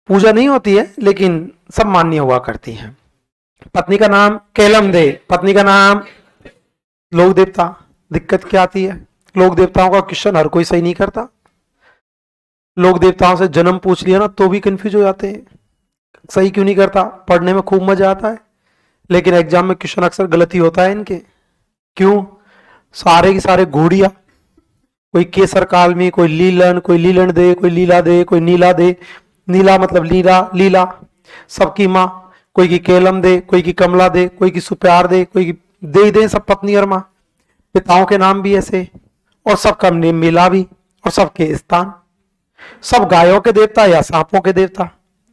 पूजा नहीं होती है लेकिन सम्मान्य हुआ करती हैं। पत्नी का नाम केलम दे, पत्नी का नाम लोक देवता। दिक्कत क्या आती है? लोक देवताओं का क्वेश्चन हर कोई सही नहीं करता। लोक देवताओं से जन्म पूछ लिया ना तो भी कंफ्यूज हो जाते हैं, सही क्यों नहीं करता। पढ़ने में खूब मजा आता है लेकिन एग्जाम में क्वेश्चन अक्सर गलत ही होता है इनके। क्यों? सारे के सारे घोड़िया, कोई केसर काल में, कोई लीलन, कोई लीलन दे, कोई लीला दे, कोई नीला दे। नीला मतलब लीला, लीला सबकी माँ। कोई की केलम दे, कोई की कमला दे, कोई की सुप्यार दे, कोई की दे दे, सब पत्नी और माँ। पिताओं के नाम भी ऐसे, और सबका मिला भी, और सबके स्थान, सब गायों के देवता या सांपों के देवता,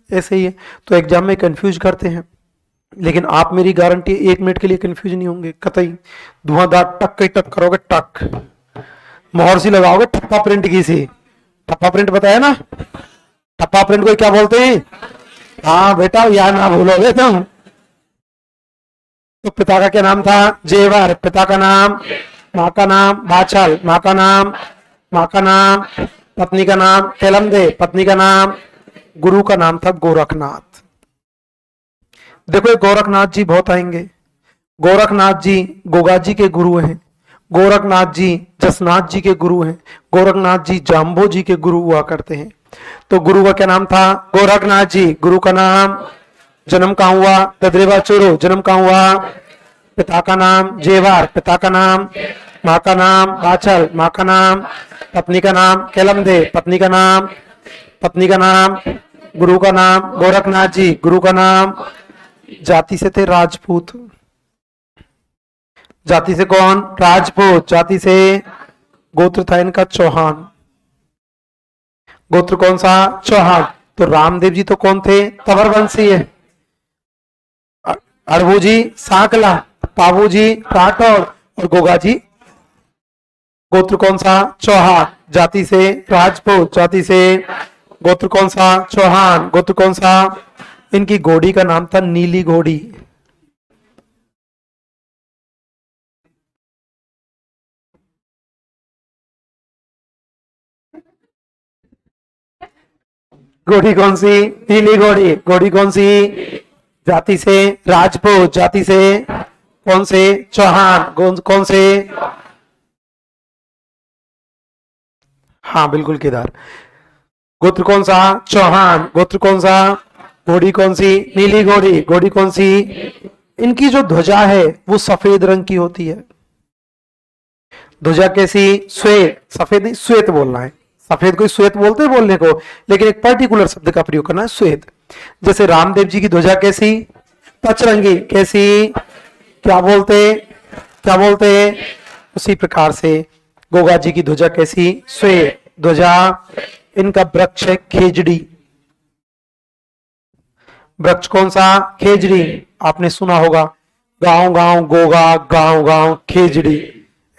ऐसे ही है। तो एग्जाम में कंफ्यूज करते हैं, लेकिन आप मेरी गारंटी 1 मिनट के लिए कंफ्यूज नहीं होंगे कतई। धुआंधार टक के टक करोगे, टक मोहर सी लगाओगे, ठप्पा प्रिंट की सी, ठप्पा प्रिंट बताया ना, ठप्पा प्रिंट को क्या बोलते हैं? हाँ बेटा, यार ना भूलोगे तुम। तो पिता का क्या नाम था? जेवर। पिता का नाम, माँ का नाम बाछल, माँ का नाम, माँ का नाम, पत्नी का नाम तेलमदे, पत्नी का नाम, गुरु का नाम था गोरखनाथ। देखो ये गोरखनाथ जी बहुत आएंगे। गोरखनाथ जी गोगा जी के गुरु हैं। गोरखनाथ जी जसनाथ जी के गुरु हैं। गोरखनाथ जी जाम्बो जी के गुरु हुआ करते हैं। तो गुरु का क्या नाम था? गोरखनाथ जी। गुरु का नाम, जन्म कहाँ हुआ? ददरेवा चोरो। जन्म कहाँ हुआ? पिता का नाम जेवार, पिता का नाम, माँ का नाम बाछल, माँ का नाम, पत्नी का नाम केलमदे, पत्नी का नाम, पत्नी का नाम, गुरु का नाम गोरखनाथ जी। गुरु का नाम, जाति से थे राजपूत। जाति से कौन? राजपूत। जाति से गोत्र था इनका चौहान। गोत्र कौन सा? चौहान। तो रामदेव जी तो कौन थे? तवर वंशी है। अरबू जी साकला, पाबू जी राठौर और गोगा जी गोत्र कौन सा? चौहान। जाति से राजपूत, जाति से गोत्र कौन सा? चौहान। गोत्र कौन सा? इनकी घोड़ी का नाम था नीली घोड़ी। घोड़ी कौन सी? नीली घोड़ी। घोड़ी कौन सी? जाति से राजपूत, जाति से कौन से? चौहान। कौन से? हाँ बिल्कुल केदार। गोत्र कौन सा? चौहान। गोत्र कौन सा? घोड़ी कौन सी? नीली घोड़ी। घोड़ी कौन सी? इनकी जो ध्वजा है वो सफेद रंग की होती है। ध्वजा कैसी? श्वेत। सफेद नहीं, श्वेत बोलना है। सफेद को श्वेत बोलते हैं बोलने को, लेकिन एक पर्टिकुलर शब्द का प्रयोग करना है, श्वेत। जैसे रामदेव जी की ध्वजा कैसी? पचरंगी। कैसी? क्या बोलते? क्या बोलते? उसी प्रकार से गोगा जी की ध्वजा कैसी? श्वेत ध्वजा। इनका वृक्ष है खेजड़ी। वृक्ष कौन सा? खेजड़ी। आपने सुना होगा, गांव गांव गोगा, गांव गांव खेजड़ी।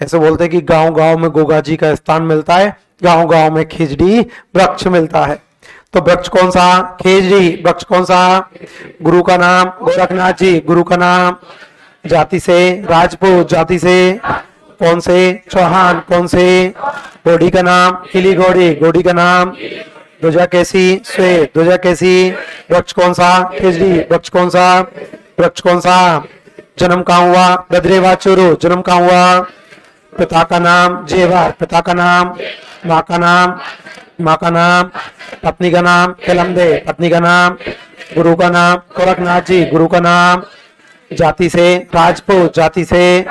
ऐसे बोलते हैं कि गांव गांव में गोगा जी का स्थान मिलता है, गांव गांव में खेजड़ी वृक्ष मिलता है। तो वृक्ष कौन सा? खेजड़ी। वृक्ष कौन सा? गुरु का नाम गोरखनाथ जी। गुरु का नाम, जाति से राजपूत, जाति से कौन से? चौहान। कौन से? घोड़ी का नाम नीली घोड़ी। घोड़ी का नाम, ध्वजा कैसी? श्वेत ध्वजा कैसी? वृक्ष कौन सा? खेजड़ी। वृक्ष कौन सा? वृक्ष कौन सा? जन्म कहाँ हुआ? ददरेवा चोरो। जन्म कहाँ हुआ? पिता का नाम जेवार, पिता का नाम, माँ का नाम, माँ का नाम, पत्नी का नाम केलमदे, पत्नी का नाम, गुरु का नाम गोरखनाथ जी। गुरु का नाम, जाति से राजपूत, जाति से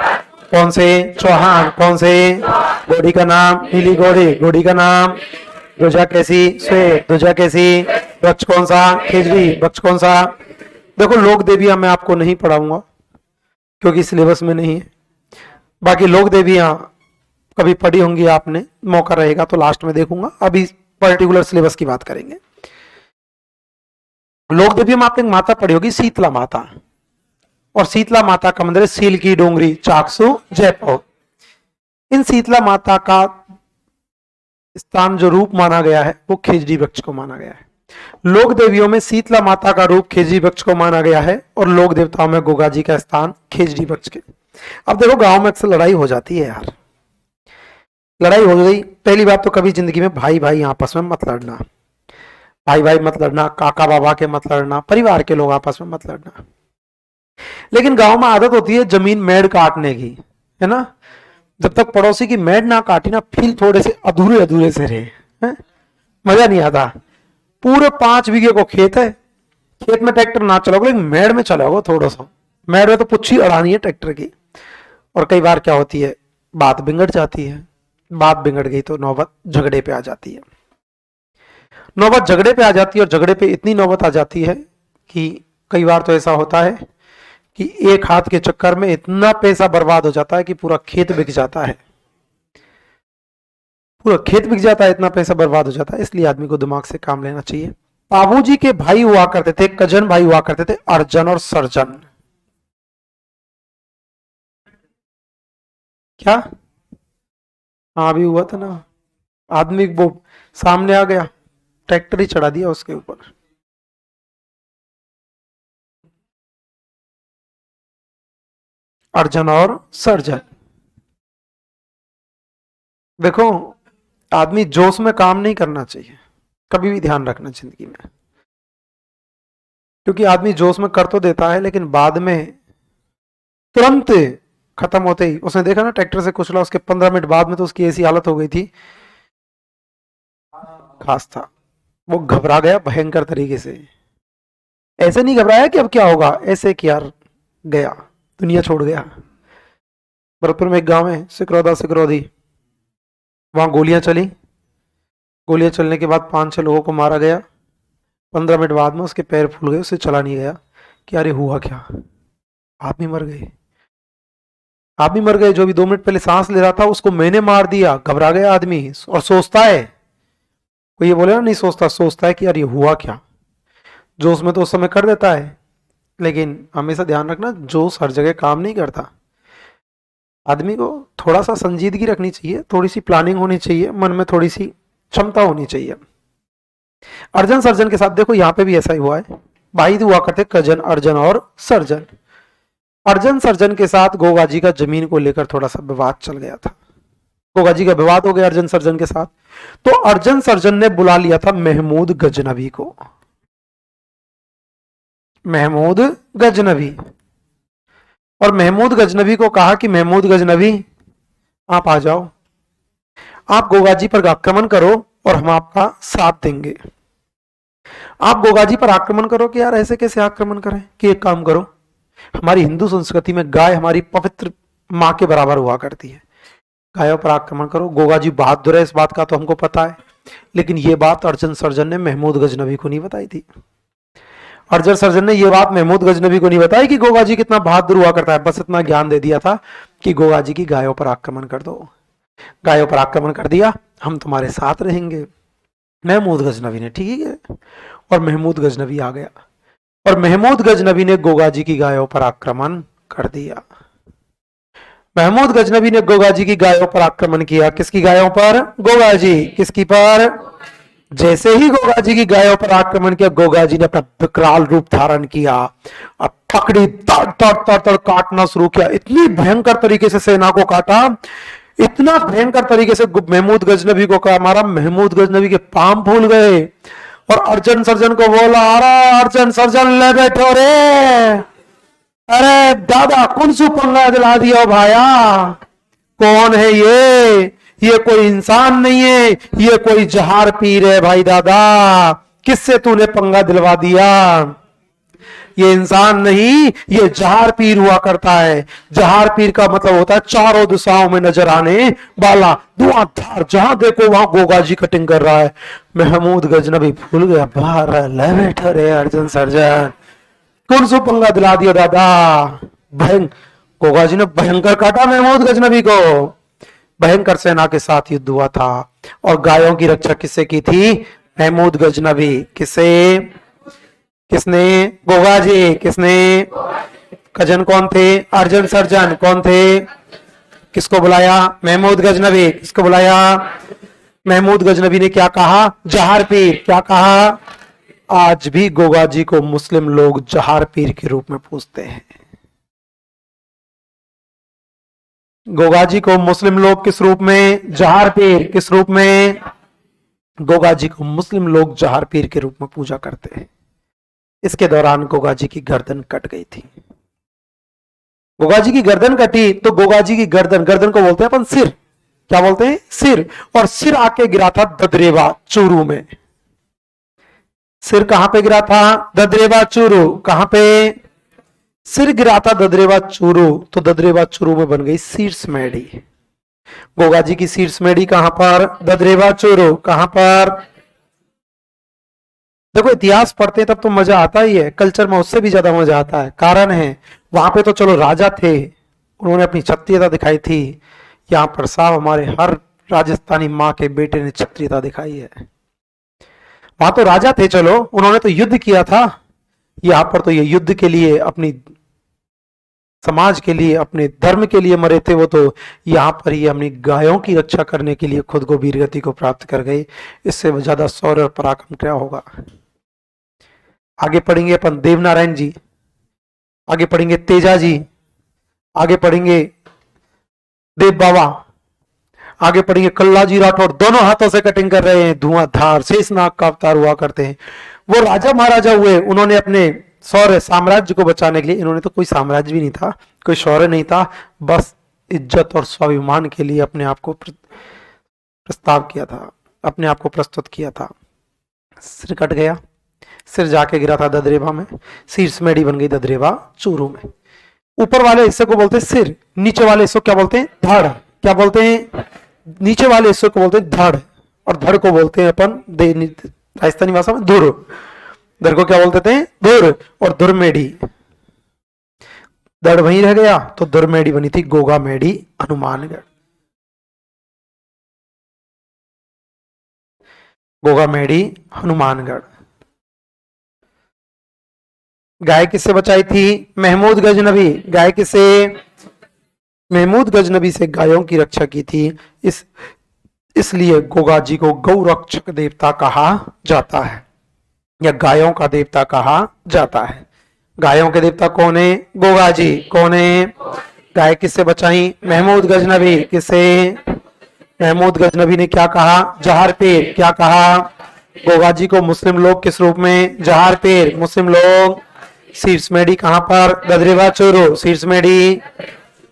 कौन से? चौहान। कौन से? घोड़ी का नाम नीली घोड़ी। घोड़ी का नाम, ध्वजा कैसी? श्वेत ध्वजा कैसी? वृक्ष कौन सा? खेजड़ी। वृक्ष कौन सा? देखो लोक देवियां मैं आपको नहीं पढ़ाऊंगा क्योंकि सिलेबस में नहीं है। बाकी लोक देवियां कभी पढ़ी होंगी आपने, मौका रहेगा तो लास्ट में देखूंगा। अभी पर्टिकुलर सिलेबस की बात करेंगे। लोक देवियों में आपने एक माता पढ़ी होगी, शीतला माता। और शीतला माता का मंदिर सील की डोंगरी, चाकसू, जयपुर। इन शीतला माता का स्थान जो रूप माना गया है वो खेजड़ी वृक्ष को माना गया है। लोक देवियों में शीतला माता का रूप खेजड़ी वृक्ष को माना गया है और लोक देवताओं में गोगा जी का स्थान खेजड़ी वृक्ष के। अब देखो गांव में अक्सर लड़ाई हो जाती है यार। लड़ाई हो गई, पहली बात तो कभी जिंदगी में भाई भाई आपस में मत लड़ना। भाई भाई मत लड़ना, काका बाबा के मत लड़ना, परिवार के लोग आपस में मत लड़ना। लेकिन गांव में आदत होती है जमीन मेड़ काटने की, है ना। जब तक पड़ोसी की मेड़ ना काटी ना, फील थोड़े से अधूरे अधूरे से रहे हैं? मजा नहीं आता। पूरे 5 बीघे को खेत है, खेत में ट्रैक्टर ना चलाओगे लेकिन मेड़ में चलाओगे थोड़ा सा। मेड़ में तो पुच्छी अड़ानी है ट्रैक्टर की। और कई बार क्या होती है, बात बिगड़ जाती है। बात बिगड़ गई तो नौबत झगड़े पे आ जाती है। नौबत झगड़े पे आ जाती है और झगड़े पे इतनी नौबत आ जाती है कि कई बार तो ऐसा होता है कि एक हाथ के चक्कर में इतना पैसा बर्बाद हो जाता है कि पूरा खेत बिक जाता है। पूरा खेत बिक जाता है, इतना पैसा बर्बाद हो जाता है। इसलिए आदमी को दिमाग से काम लेना चाहिए। बाबूजी के भाई हुआ करते थे, कजन भाई हुआ करते थे, अर्जन और सर्जन। क्या? हाँ अभी हुआ था ना, आदमी वो सामने आ गया, ट्रैक्टर ही चढ़ा दिया उसके ऊपर। अर्जन और सर्जन। देखो, आदमी जोश में काम नहीं करना चाहिए, कभी भी ध्यान रखना जिंदगी में, क्योंकि आदमी जोश में कर तो देता है लेकिन बाद में तुरंत खत्म होते ही, उसने देखा ना ट्रैक्टर से कुचला, उसके 15 मिनट बाद में तो उसकी ऐसी हालत हो गई थी, खास था, वो घबरा गया भयंकर तरीके से। ऐसे नहीं घबराया कि अब क्या होगा, ऐसे कि यार गया, दुनिया छोड़ गया। भरतपुर में एक गांव है सिकरौदा सिकरौदी, वहां गोलियां चली, गोलियां चलने के बाद 5-6 लोगों को मारा गया। 15 मिनट बाद में उसके पैर फूल गए, उससे चला नहीं गया कि अरे हुआ क्या, आदमी मर गए। आदमी मर गए, जो भी 2 मिनट पहले सांस ले रहा था उसको मैंने मार दिया, घबरा गया आदमी। और सोचता है, कोई ये बोले ना नहीं सोचता, सोचता है कि यार ये हुआ क्या। जोश में तो उस समय कर देता है, लेकिन हमेशा ध्यान रखना जोश हर जगह काम नहीं करता। आदमी को थोड़ा सा संजीदगी रखनी चाहिए, थोड़ी सी प्लानिंग होनी चाहिए, मन में थोड़ी सी क्षमता होनी चाहिए। अर्जन सर्जन के साथ देखो यहाँ पे भी ऐसा ही हुआ है। भाई हुआ करते कजन अर्जन और सर्जन। अर्जन सर्जन के साथ गोगा जी का जमीन को लेकर थोड़ा सा विवाद चल गया था। गोगा जी का विवाद हो गया अर्जन सर्जन के साथ, तो अर्जन सर्जन ने बुला लिया था महमूद गजनवी को। महमूद गजनवी, और महमूद गजनवी को कहा कि महमूद गजनवी आप आ जाओ, आप गोगा जी पर आक्रमण करो और हम आपका साथ देंगे। आप गोगा जी पर आक्रमण करो कि यार ऐसे कैसे आक्रमण करें, कि एक काम करो, हमारी हिंदू संस्कृति में गाय हमारी पवित्र मां के बराबर हुआ करती है, गायों पर आक्रमण करो। गोगा जी बहादुर है, इस बात का तो हमको पता है, लेकिन ये बात अर्जन सर्जन ने महमूद गजनवी को नहीं बताई थी। अर्जन सर्जन ने ये बात महमूद गजनवी को नहीं बताई कि गोगा जी कितना बहादुर हुआ करता है, बस इतना ज्ञान दे दिया था कि गोगा जी की गायों पर आक्रमण कर दो, गायों पर आक्रमण कर दिया, हम तुम्हारे साथ रहेंगे। महमूद गजनवी ने ठीक है, और महमूद गजनवी आ गया, और महमूद गजनवी ने गोगा जी की गायों पर आक्रमण कर दिया। महमूद गजनवी ने गोगा जी की गायों पर आक्रमण किया। किसकी गायों पर? गोगा जी। किसकी पर? जैसे ही गोगा जी की गायों पर आक्रमण किया, गोगा जी ने अपना विकराल रूप धारण किया और पकड़ी तड़ तड़ तड़ तड़ काटना शुरू किया। इतनी भयंकर तरीके से सेना को काटा, इतना भयंकर तरीके से महमूद गजनवी को मारा, महमूद गजनवी के पांव फूल गए। और अर्जन सर्जन को बोला, अरे अर्जन सर्जन ले बैठो रे, अरे दादा कौन सु पंगा दिला दिया भाया, कौन है ये कोई इंसान नहीं है, ये कोई जहार पीर है भाई दादा, किससे तूने पंगा दिलवा दिया, ये इंसान नहीं, ये जहार पीर हुआ करता है। जहार पीर का मतलब होता है चारों दिशाओं में नजर आने वाला, धुआंधार, जहां देखो वहां गोगा जी कटिंग कर रहा है। महमूद गजनवी भूल गया, बाहर ले बैठा रे अर्जन सर्जन, कौन सो पंगा दिला दिया दादा। गोगा जी ने भयंकर काटा महमूद गजनवी को। भयंकर सेना के साथ युद्ध हुआ था, और गायों की रक्षा किससे की थी? महमूद गजनवी। किससे? किसने? गोगा जी। किसने? कजन कौन थे? अर्जन सर्जन। कौन थे? किसको बुलाया? महमूद गजनवी। किसको बुलाया? महमूद गजनवी ने क्या कहा? जहार पीर। क्या कहा? आज भी गोगा जी को मुस्लिम लोग जहार पीर के रूप में पूजते हैं। गोगा जी को मुस्लिम लोग किस रूप में? जहार पीर। किस रूप में? गोगा जी को मुस्लिम लोग जहार पीर के रूप में पूजा करते हैं। इसके दौरान गोगा जी की गर्दन कट गई थी। गोगा जी की गर्दन कटी तो गोगा जी की गर्दन, गर्दन को बोलते हैं अपन सिर, क्या बोलते हैं? सिर। और सिर आके गिरा था ददरेवा चूरू में। सिर कहां पे गिरा था? ददरेवा चूरू। कहां पे? सिर गिरा था ददरेवा चूरू, तो ददरेवा चूरू में बन गई शीर्ष मेढ़ी। गोगा जी की शीर्ष मेढ़ी कहां पर? ददरेवा चूरू। कहां पर? देखो इतिहास पढ़ते हैं तब तो मजा आता ही है, कल्चर में उससे भी ज्यादा मजा आता है। कारण है वहां पे तो चलो राजा थे, उन्होंने अपनी क्षत्रियता दिखाई थी। यहाँ पर साहब हमारे हर राजस्थानी माँ के बेटे ने क्षत्रियता दिखाई है। वहां तो राजा थे, चलो उन्होंने तो युद्ध किया था, यहाँ पर तो ये युद्ध के लिए अपनी समाज के लिए, अपने धर्म के लिए मरे थे, वो तो यहाँ पर ही अपनी गायों की रक्षा करने के लिए खुद को वीरगति को प्राप्त कर गए। इससे ज्यादा शौर्य और पराक्रम क्या होगा। आगे पढ़ेंगे अपन देवनारायण जी, आगे पढ़ेंगे तेजा जी, आगे पढ़ेंगे देव बाबा, आगे पढ़ेंगे कल्लाजी राठौर, दोनों हाथों से कटिंग कर रहे हैं, धुआंधार शेषनाग का अवतार हुआ करते हैं। वो राजा महाराजा हुए, उन्होंने अपने शौर्य साम्राज्य को बचाने के लिए, इन्होंने तो कोई साम्राज्य भी नहीं था, कोई शौर्य नहीं था, बस इज्जत और स्वाभिमान के लिए अपने आप को प्रस्ताव किया था, अपने आप को प्रस्तुत किया था। सिर कट गया, सिर जाके गिरा था ददरेवा में, शीर्ष मेढ़ी बन गई ददरेवा चूरू में। ऊपर वाले हिस्से को बोलते हैं सिर, नीचे वाले हिस्से को क्या बोलते हैं, धड़। क्या बोलते हैं, नीचे वाले हिस्से को बोलते हैं धड़, और धड़ को बोलते हैं अपन राजस्थानी भाषा में धुर। धड़ को क्या बोलते थे, धुर, और धुरमेढ़ी। धड़ वहीं रह गया तो धुरमेढ़ी बनी थी गोगा मेढ़ी हनुमानगढ़। गोगा मेढ़ी हनुमानगढ़। गाय किससे बचाई थी, महमूद गजनबी। गाय किसे, महमूद गजनबी से गायों की रक्षा की थी। इसलिए गोगा जी को गौ रक्षक देवता कहा जाता है, या गायों का देवता कहा जाता है। गायों के देवता कौन है, गोगा जी। कौन है, गाय किससे बचाई, महमूद गजनबी। किसे, महमूद गजनबी ने क्या कहा, जहार पेर। क्या कहा, गोगा जी को मुस्लिम लोग किस रूप में, जहार पेर, मुस्लिम लोग। शीर्ष मेढ़ी कहां पर, ददरेवा चूरू। शीर्ष मेढ़ी,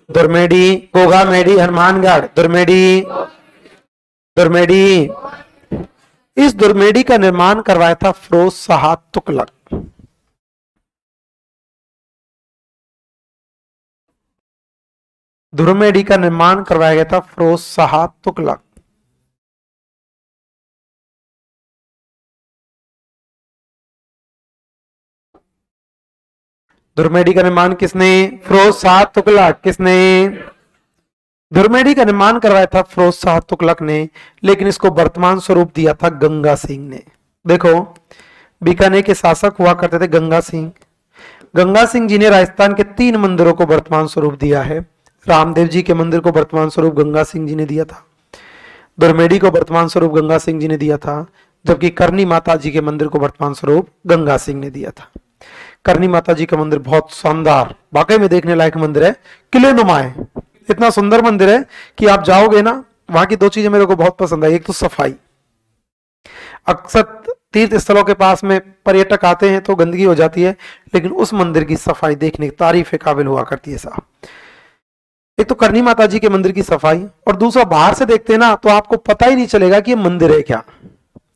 दुरमेढ़ी, गोगा मेढ़ी हनुमानगढ़। दुरमेढ़ी, दुरमेढ़ी। इस दुरमेढ़ी का निर्माण करवाया था फिरोज शाह तुगलक। दुरमेढ़ी का निर्माण करवाया गया था फिरोज शाह तुगलक। दुरमेढ़ी का निर्माण किसने, फिरोज शाह तुगलक। किसने, दुरमेढ़ी का निर्माण करवाया था फिरोज शाह तुगलक ने, लेकिन इसको वर्तमान स्वरूप दिया था गंगा सिंह ने। देखो, बीकानेर के शासक हुआ करते थे गंगा सिंह। गंगा सिंह जी ने राजस्थान के 3 मंदिरों को वर्तमान स्वरूप दिया है। रामदेव जी के मंदिर को वर्तमान स्वरूप गंगा सिंह जी ने दिया था, दुरमेढ़ी को वर्तमान स्वरूप गंगा सिंह जी ने दिया था, जबकि करनी माता जी के मंदिर को वर्तमान स्वरूप गंगा सिंह ने दिया था। करनी माता जी का मंदिर बहुत शानदार, वाकई में देखने लायक मंदिर है, किले नुमा है, इतना सुंदर मंदिर है कि आप जाओगे ना, वहां की 2 चीजें मेरे को बहुत पसंद आई। एक तो सफाई, अक्सर तीर्थ स्थलों के पास में पर्यटक आते हैं तो गंदगी हो जाती है, लेकिन उस मंदिर की सफाई देखने की तारीफ के काबिल हुआ करती है साहब। एक तो करनी माता जी के मंदिर की सफाई, और दूसरा बाहर से देखते हैं ना तो आपको पता ही नहीं चलेगा कि ये मंदिर है क्या।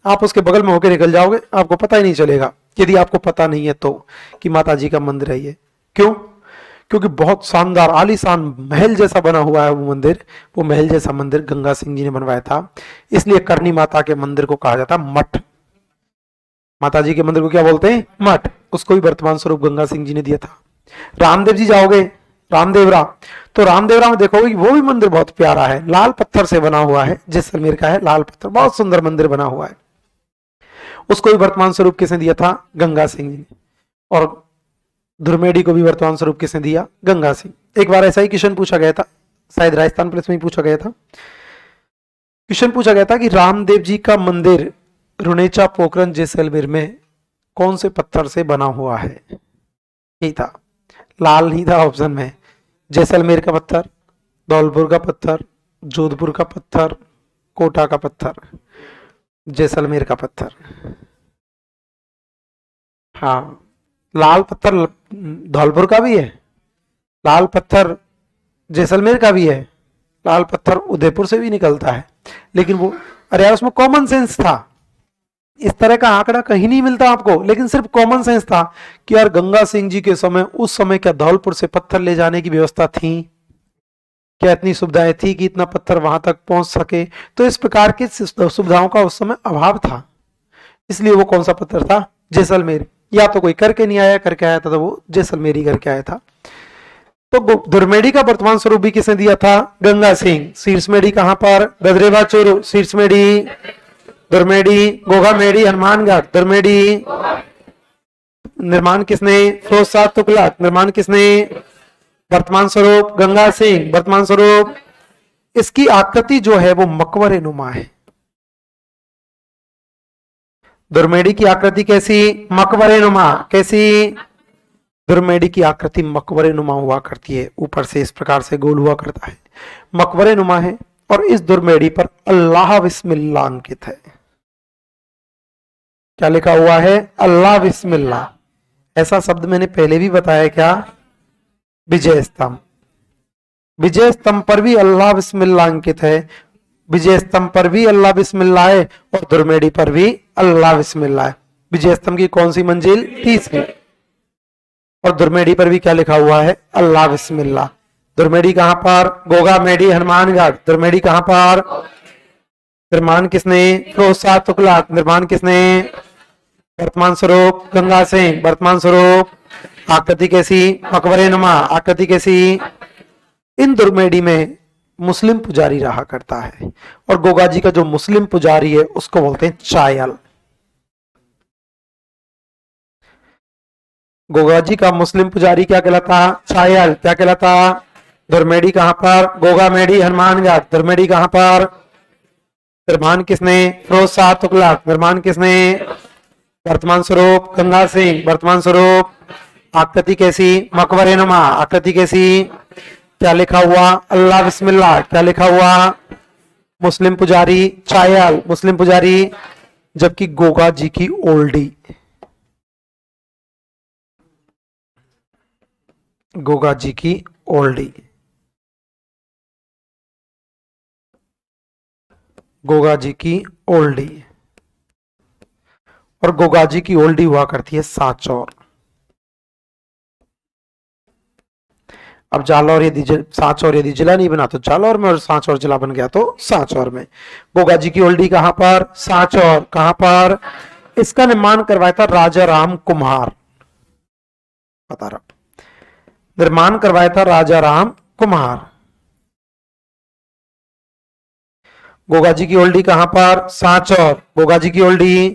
आप उसके बगल में होकर निकल जाओगे, आपको पता ही नहीं चलेगा, यदि आपको पता नहीं है तो, कि माता जी का मंदिर है ये। क्यों, क्योंकि बहुत शानदार आलीशान महल जैसा बना हुआ है वो मंदिर। वो महल जैसा मंदिर गंगा सिंह जी ने बनवाया था, इसलिए करनी माता के मंदिर को कहा जाता है मठ। माता जी के मंदिर को क्या बोलते हैं, मठ। उसको भी वर्तमान स्वरूप गंगा सिंह जी ने दिया था। रामदेव जी जाओगे, रामदेवरा, तो रामदेवरा में देखोगे वो भी मंदिर बहुत प्यारा है, लाल पत्थर से बना हुआ है, जैसलमेर का है, लाल पत्थर, बहुत सुंदर मंदिर बना हुआ है। उसको भी वर्तमान स्वरूप किसने दिया था, गंगा सिंह जी ने। और दुरमेढ़ी को भी वर्तमान स्वरूप किसने दिया, गंगा सिंह। एक बार ऐसा ही क्वेश्चन पूछा गया था, शायद राजस्थान पुलिस में ही पूछा गया था। क्वेश्चन पूछा गया था कि रामदेव जी का मंदिर रुनेचा पोखरन जैसलमेर में कौन से पत्थर से बना हुआ है। यही था, लाल नहीं था ऑप्शन में। जैसलमेर का पत्थर, धौलपुर का पत्थर, जोधपुर का पत्थर, कोटा का पत्थर, जैसलमेर का पत्थर। हाँ, लाल पत्थर धौलपुर का भी है, लाल पत्थर जैसलमेर का भी है, लाल पत्थर उदयपुर से भी निकलता है। लेकिन वो, अरे यार उसमें कॉमन सेंस था, इस तरह का आंकड़ा कहीं नहीं मिलता आपको, लेकिन सिर्फ कॉमन सेंस था कि यार गंगा सिंह जी के समय, उस समय क्या धौलपुर से पत्थर ले जाने की व्यवस्था थी, क्या इतनी सुविधाएं थी कि इतना पत्थर वहां तक पहुंच सके। तो इस प्रकार की सुविधाओं का उस समय अभाव था, इसलिए वो कौन सा पत्थर था, जैसलमेर। या तो कोई करके नहीं आया, करके आया था तो वो जैसलमेरी करके आया था। तो दुरमेढ़ी का वर्तमान स्वरूप भी किसने दिया था, गंगा सिंह। शीर्षमेढ़ी कहां पर, ददरेवा चूरू। शीर्षमेढ़ी, दुरमेढ़ी, गोगा मेढ़ी हनुमानगढ़। दुरमेढ़ी निर्माण किसने, फिरोज शाह तुगलक। निर्माण किसने, वर्तमान स्वरूप गंगा सिंह, वर्तमान स्वरूप। इसकी आकृति जो है वो मकबरे नुमा है। दुर्मेडी की आकृति कैसी? मकबरे नुमा। कैसी? दुर्मेडी की आकृति मकबरे नुमा हुआ करती है, ऊपर से इस प्रकार से गोल हुआ करता है, मकबरे नुमा है। और इस दुर्मेडी पर अल्लाह बिस्मिल्लाह अंकित है। क्या लिखा हुआ है? अल्लाह बिस्मिल्लाह। ऐसा शब्द मैंने पहले भी बताया क्या? विजय स्तंभ। विजय स्तंभ पर भी अल्लाह बिस्मिल्लाह अंकित है, विजय स्तंभ पर भी अल्लाह बिस्मिल्लाह है और दुर्मेडी पर भी अल्लाह बिस्मिल्लाह है। विजय स्तंभ की कौन सी मंजिल? तीसरी। और दुर्मेडी पर भी क्या लिखा हुआ है? अल्लाह बिस्मिल्लाह। दुर्मेडी कहां पर? गोगा मेडी हनुमानगढ़। दुर्मेडी कहां पर? निर्माण किसने? फिरोज शाह तुगलक। निर्माण किसने? वर्तमान स्वरूप गंगा सिंह। वर्तमान स्वरूप। आकृति कैसी? मकबरे नुमा। आकृति कैसी? इन दुर्मेडी में मुस्लिम पुजारी रहा करता है और गोगा जी का जो मुस्लिम पुजारी है उसको बोलते हैं चायल। गोगा जी का मुस्लिम पुजारी क्या कहलाता? चायल। क्या कहलाता? दुर्मेडी कहां पर? गोगा मेडी हनुमानगढ़। दुर्मेडी कहां पर? निर्माण किसने? फिरोज शाह तुगलक। निर्माण किसने? वर्तमान स्वरूप गंगा सिंह। वर्तमान स्वरूप। आकृति कैसी? मकबरे नुमा। आकृति कैसी? क्या लिखा हुआ? अल्लाह बिस्मिल्लाह। क्या लिखा हुआ? मुस्लिम पुजारी चायल। मुस्लिम पुजारी। जबकि गोगा जी की ओल्डी, गोगा जी की ओल्डी, गोगा जी की ओल्डी। और गोगा जी की ओल्डी हुआ करती है सांचौर। अब जालौर यदि सांचौर यदि जिला नहीं बना तो जालौर में, और सांचौर जिला बन गया तो सांचौर में। गोगा जी की ओल्डी कहां पर? सांचौर। कहां पर? इसका निर्माण करवाया था राजा राम कुम्हार। बता रहा, निर्माण करवाया था राजा राम कुम्हार। गोगा जी की ओल्डी कहां पर? सांचौर। गोगा जी की ओल्डी,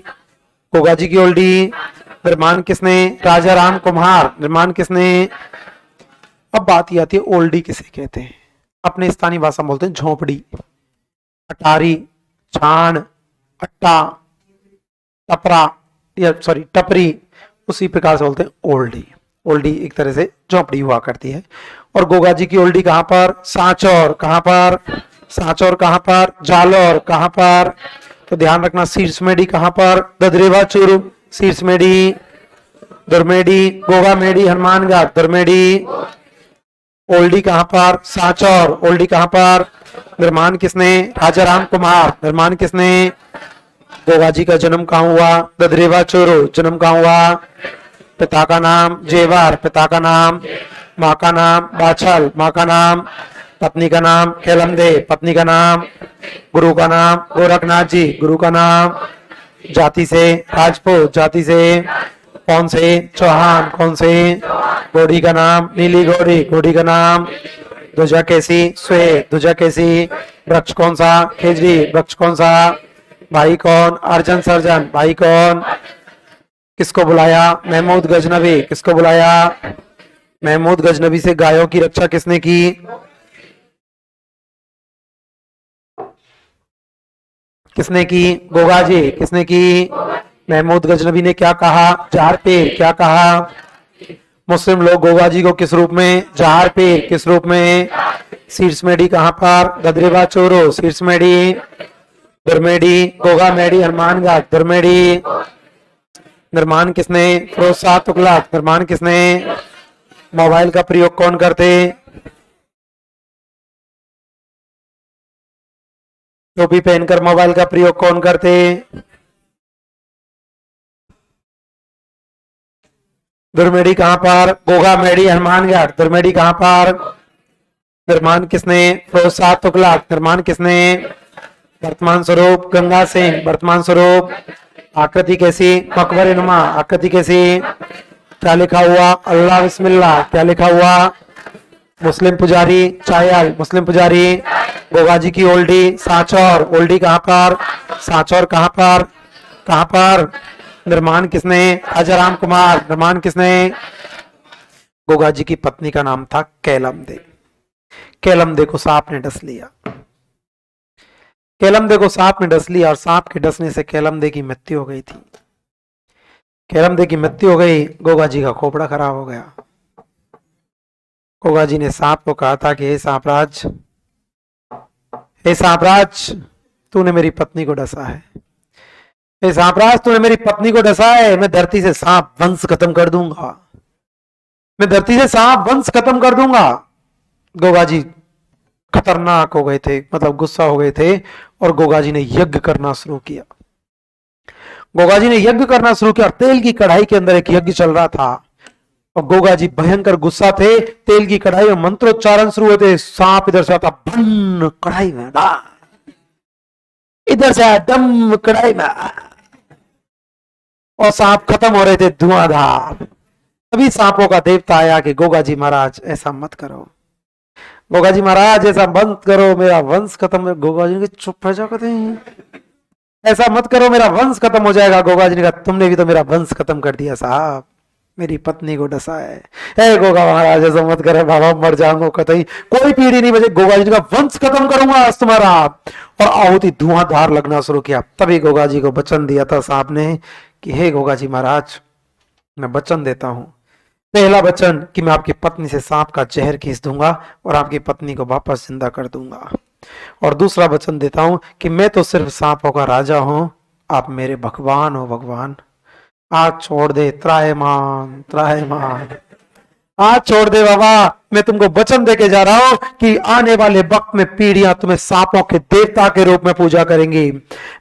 गोगा जी की ओल्डी। निर्माण किसने? राजा राम कुम्हार। निर्माण किसने? अब बात ये आती है ओल्डी किसे कहते हैं? अपने स्थानीय भाषा में बोलते हैं झोपड़ी, अटारी, छान, अट्टा, टपरा या सॉरी टपरी, उसी प्रकार से बोलते हैं ओल्डी। ओल्डी एक तरह से झोपड़ी हुआ करती है। और गोगा जी की ओल्डी कहां पर? सांचौर। कहां पर? सांचौर। कहां पर? जालौर। कहां पर? तो ध्यान रखना, शीर्ष मेडी कहां पर? ददरेवा चूरू। शीर्ष मेडी, दुर्मेडी, गोगा मेडी हनुमानगढ़। दुर्मेडी। ओल्डी कहां पर? सांचौर। ओल्डी कहां पर? निर्माण किसने? राजा राम कुमार। निर्माण किसने? गोगा जी का जन्म कहां हुआ? ददरेवा चूरू। जन्म कहां हुआ? पिता का नाम जेवर, पिता का नाम, माँ का नाम बाछल, माँ का नाम, पत्नी का नाम खेलमदे, पत्नी का नाम, गुरु का नाम गोरखनाथ जी, गुरु का नाम, जाति से राजपूत, जाति से कौन से? चौहान। कौन से? घोड़ी का नाम नीली घोड़ी, घोड़ी का नाम, ध्वजा कैसी? श्वेत, ध्वजा कैसी? वृक्ष कौन सा? खेजड़ी, वृक्ष कौन सा? भाई कौन? अर्जन सर्जन, भाई कौन? किसको बुलाया? महमूद गजनबी। किसको बुलाया? महमूद गजनबी से गायों की रक्षा किसने की? किसने की? गोगा जी। किसने की? महमूद गजनबी ने क्या कहा? जहार पीर। क्या कहा? मुस्लिम लोग गोगा जी को किस रूप में? जहार पीर। किस रूप में? शीर्ष मेडी कहां पर? ददरेवा चोरो। शीर्ष मेडी, दुर्मेडी, गोगा मेडी हनुमानगढ़। दुर्मेडी। निर्माण किसने? फिरोज शाह तुगलक। निर्माण किसने? मोबाइल का प्रयोग कौन करते? टोपी पहनकर मोबाइल का प्रयोग कौन करते? दुर्मेडी कहां पर? गोगा मेडी हनुमानगढ़। दुर्मेडी कहां पर? निर्माण किसने? फिरोज शाह तुगलक। निर्माण किसने? वर्तमान स्वरूप गंगा सिंह। वर्तमान स्वरूप। आकृति कैसी? मकबरे नुमा। आकृति कैसी? क्या लिखा हुआ? अल्लाह बिस्मिल्लाह। क्या लिखा हुआ? मुस्लिम पुजारी चायल। मुस्लिम पुजारी। गोगा जी की ओल्डी सांचौर। ओल्डी कहां पर? सांचौर। कहां पर? कहां पर? निर्माण किसने? राजा राम कुमार। निर्माण किसने? गोगा जी की पत्नी का नाम था कैलमदे। कैलमदे को सांप ने डस लिया। कैलमदे को सांप ने डस लिया और सांप के डसने से कैलमदे की मृत्यु हो गई थी। कैलमदे की मृत्यु हो गई, गोगा जी का खोपड़ा खराब हो गया। गोगा जी ने सांप को कहा था कि हे सांपराज, तूने मेरी पत्नी को डसा है। हे सांपराज, तूने मेरी पत्नी को डसा है, मैं धरती से सांप वंश खत्म कर दूंगा। मैं धरती से सांप वंश खत्म कर दूंगा। गोगा जी खतरनाक हो गए थे, मतलब गुस्सा हो गए थे, और गोगा जी ने यज्ञ करना शुरू किया। गोगा जी ने यज्ञ करना शुरू किया। तेल की कढ़ाई के अंदर एक यज्ञ चल रहा था और गोगा जी भयंकर गुस्सा थे। तेल की कढ़ाई में मंत्रोच्चारण शुरू होते, सांप इधर से आता, भन कढ़ाई में डा, इधर से आया दम कढ़ाई में, और सांप खत्म हो रहे थे धुआंधार। तभी सांपों का देवता आया कि गोगा जी महाराज ऐसा मत करो, गोगा जी महाराज ऐसा बंद करो, मेरा वंश खत्म। गोगा जी ने चुप रह जाओ, कहते हैं ऐसा मत करो, मेरा वंश खत्म हो जाएगा। गोगा जी ने कहा तुमने भी तो मेरा वंश खत्म कर दिया साहब, मेरी पत्नी को डसा है। ए गोगा महाराज ऐसा मत करे बाबा, मर जाऊंगा, कतई कोई पीढ़ी नहीं बचे। गोगा जी ने कहा वंश खत्म करूंगा आज तुम्हारा, और आहुति धुआंधार लगना शुरू किया। तभी गोगा जी को वचन दिया था सांप ने कि हे गोगा जी महाराज, मैं वचन देता हूं, पहला वचन कि मैं आपकी पत्नी से सांप का जहर खींच दूंगा और आपकी पत्नी को वापस जिंदा कर दूंगा। और दूसरा वचन देता हूं कि मैं तो सिर्फ सांपों का राजा हूं, आप मेरे भगवान हो। भगवान आज छोड़ दे, त्रायमान त्रायमान, आज छोड़ दे बाबा। मैं तुमको वचन देके जा रहा हूं कि आने वाले वक्त में पीढ़ियां तुम्हें सांपों के देवता के रूप में पूजा करेंगी।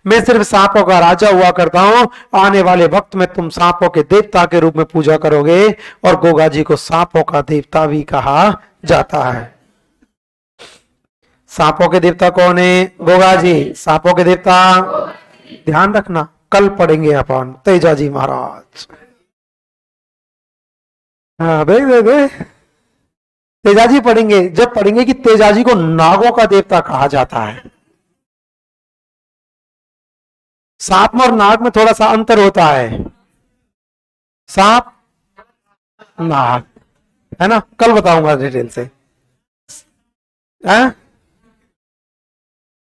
मैं सिर्फ सांपों का राजा हुआ करता हूं, आने वाले वक्त में तुम सांपों के देवता के रूप में पूजा करोगे। और गोगा जी को सांपों का देवता भी कहा जाता है। सांपों के देवता कौन है? गोगा जी। सांपों के देवता ध्यान रखना, कल पढ़ेंगे अपन तेजाजी महाराज। हाँ देख देख देख, तेजाजी पढ़ेंगे। जब पढ़ेंगे कि तेजाजी को नागों का देवता कहा जाता है। सांप और नाग में थोड़ा सा अंतर होता है। सांप नाग है ना, कल बताऊंगा डिटेल से। है?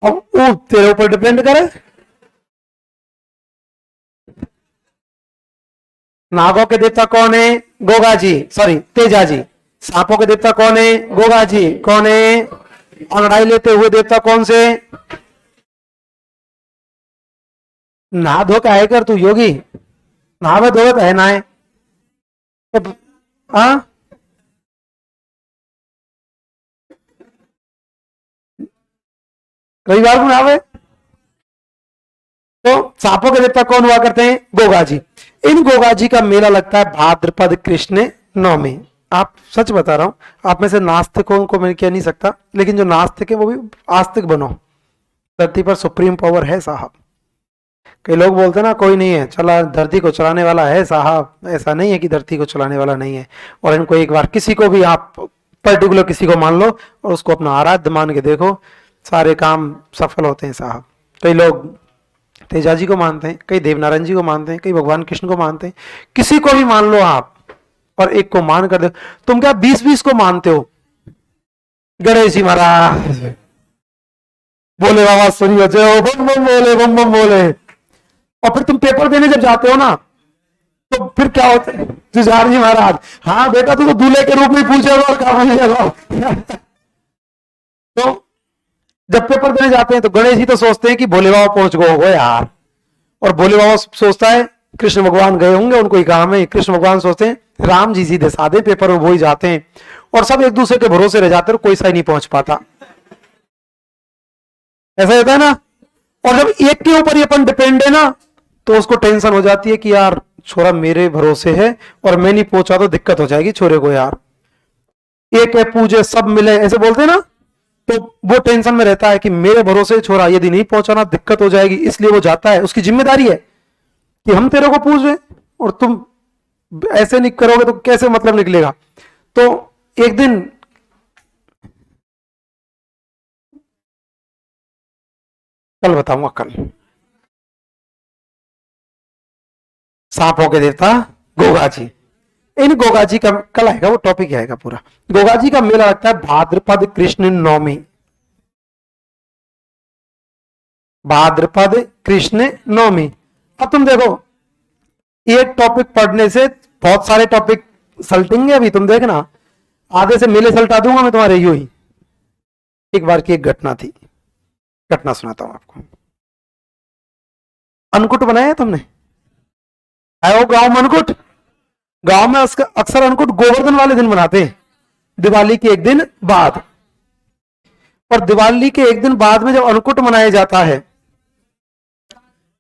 अब वो तेरे ऊपर डिपेंड करे। नागों के देवता कौन है? गोगा जी, सॉरी तेजाजी। सांपों के देवता कौन है? गोगा जी। कौन है? अंगड़ाई लेते हुए देवता कौन से? नहा धो के आए कर तू योगी, नहावे धोवे तो है ना है। हाँ रविवार को नहावे। तो सांपों के देवता कौन हुआ करते हैं? गोगा जी। इन गोगा जी का मेला लगता है भाद्रपद कृष्ण नवमी। आप सच बता रहा हूं, आप में से नास्तिकों को मैं कह नहीं सकता, लेकिन जो नास्तिक है वो भी आस्तिक बनो। धरती पर सुप्रीम पावर है साहब। कई लोग बोलते हैं ना कोई नहीं है, चला धरती को चलाने वाला है साहब। ऐसा नहीं है कि धरती को चलाने वाला नहीं है। और इनको एक बार किसी को भी आप पर्टिकुलर किसी को मान लो और उसको अपना आराध्य मान के देखो, सारे काम सफल होते हैं साहब। कई लोग तेजाजी को मानते हैं, कई देवनारायण जी को मानते हैं, कई भगवान कृष्ण को मानते हैं। किसी को भी मान लो आप, और एक को मान कर दो। तुम क्या 20-20 को मानते हो? गणेश जी महाराज बोले बाबा सुनियो, जय हो, बम बम बोले, बम बम बोले। और फिर तुम पेपर देने जब जाते हो ना, तो फिर क्या होता है? जुझार जी महाराज, हाँ बेटा तू तो दूल्हे के रूप में पूछेगा और क्या बनेगा। तो जब पेपर देने जाते हैं तो गणेश जी तो सोचते हैं कि भोले बाबा पहुंच गए हो यार, और भोले बाबा सोचता है कृष्ण भगवान गए होंगे, उनको ही काम है। कृष्ण भगवान सोचते हैं राम जी सीधे साधे पेपर में वो ही जाते हैं, और सब एक दूसरे के भरोसे रह जाते हैं, कोई सा ही नहीं पहुंच पाता। ऐसा होता है ना। और जब एक के ऊपर ही अपन डिपेंड है ना, तो उसको टेंशन हो जाती है कि यार छोरा मेरे भरोसे है और मैं नहीं पहुंचा तो दिक्कत हो जाएगी छोरे को यार। एक है पूजे सब मिले, ऐसे बोलते हैं ना। तो वो टेंशन में रहता है कि मेरे भरोसे छोरा, यदि नहीं पहुंचाना दिक्कत हो जाएगी, इसलिए वो जाता है। उसकी जिम्मेदारी है कि हम तेरे को पूछ रहे और तुम ऐसे नहीं करोगे तो कैसे मतलब निकलेगा। तो एक दिन कल बताऊंगा, कल। सांपों के देवता गोगा जी। इन गोगा जी का कल आएगा, वो टॉपिक आएगा पूरा। गोगा जी का मेला लगता है भाद्रपद कृष्ण नवमी, भाद्रपद कृष्ण नवमी। अब तुम देखो, एक टॉपिक पढ़ने से बहुत सारे टॉपिक सल्टेंगे। अभी तुम देखना, आधे से मेले सल्टा दूंगा मैं तुम्हारे यूं ही। एक बार की एक घटना थी, घटना सुनाता हूं आपको। अन्नकूट बनाया है तुमने? है वो गांव में अन्नकूट? गांव में अक्सर अन्नकूट गोवर्धन वाले दिन बनाते हैं, दिवाली के एक दिन बाद। और दिवाली के एक दिन बाद में जब अन्नकूट मनाया जाता है,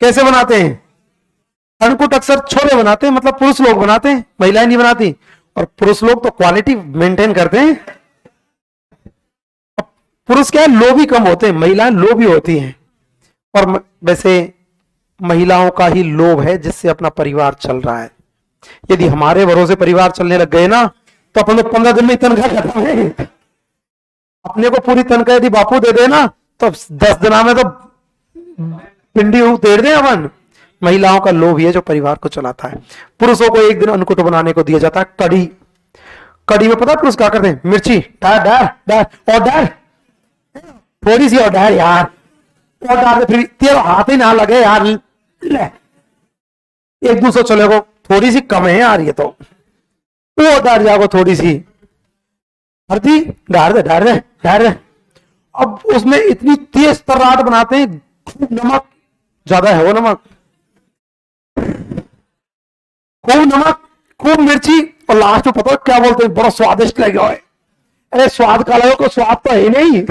कैसे बनाते हैं? अन्नकूट अक्सर छोरे बनाते हैं, मतलब पुरुष लोग बनाते हैं, महिलाएं नहीं बनाती। और पुरुष लोग तो क्वालिटी मेंटेन करते हैं। पुरुष क्या है, लोभी कम होते हैं, महिलाएं लोभी होती हैं। और वैसे महिलाओं का ही लोभ है जिससे अपना परिवार चल रहा है। यदि हमारे भरोसे परिवार चलने लग गए ना, तो अपन तो 15 दिन में तनख्वाह खत्म है। अपने को पूरी तनख्वाह यदि बापू दे देना, तो 10 दिन में तो पिंडी उतेड़ दे अपन। महिलाओं का लोभ ही है जो परिवार को चलाता है। पुरुषों को एक दिन अन्नकूट बनाने को दिया जाता है कड़ी। कड़ी में पता है पुरुष क्या करते हैं? मिर्ची डाल डाल डाल और डाल, थोड़ी सी और डाल यार, और डाल दे, फिर तेरे हाथ ही ना लगे यार, ले एक दूसरे चले को थोड़ी सी कम है यार, ये तो वो डाल जाओ थोड़ी सी हल्दी डाल दे डाल दे डाल दे। अब उसमें इतनी तेज तर्राट बनाते हैं, खूब नमक ज्यादा है, वो नमक खूब नमक खूब मिर्ची, और लास्ट में पता है क्या बोलते हैं? बड़ा स्वादिष्ट लगे हुए। अरे स्वाद का लगे को स्वाद तो है नहीं,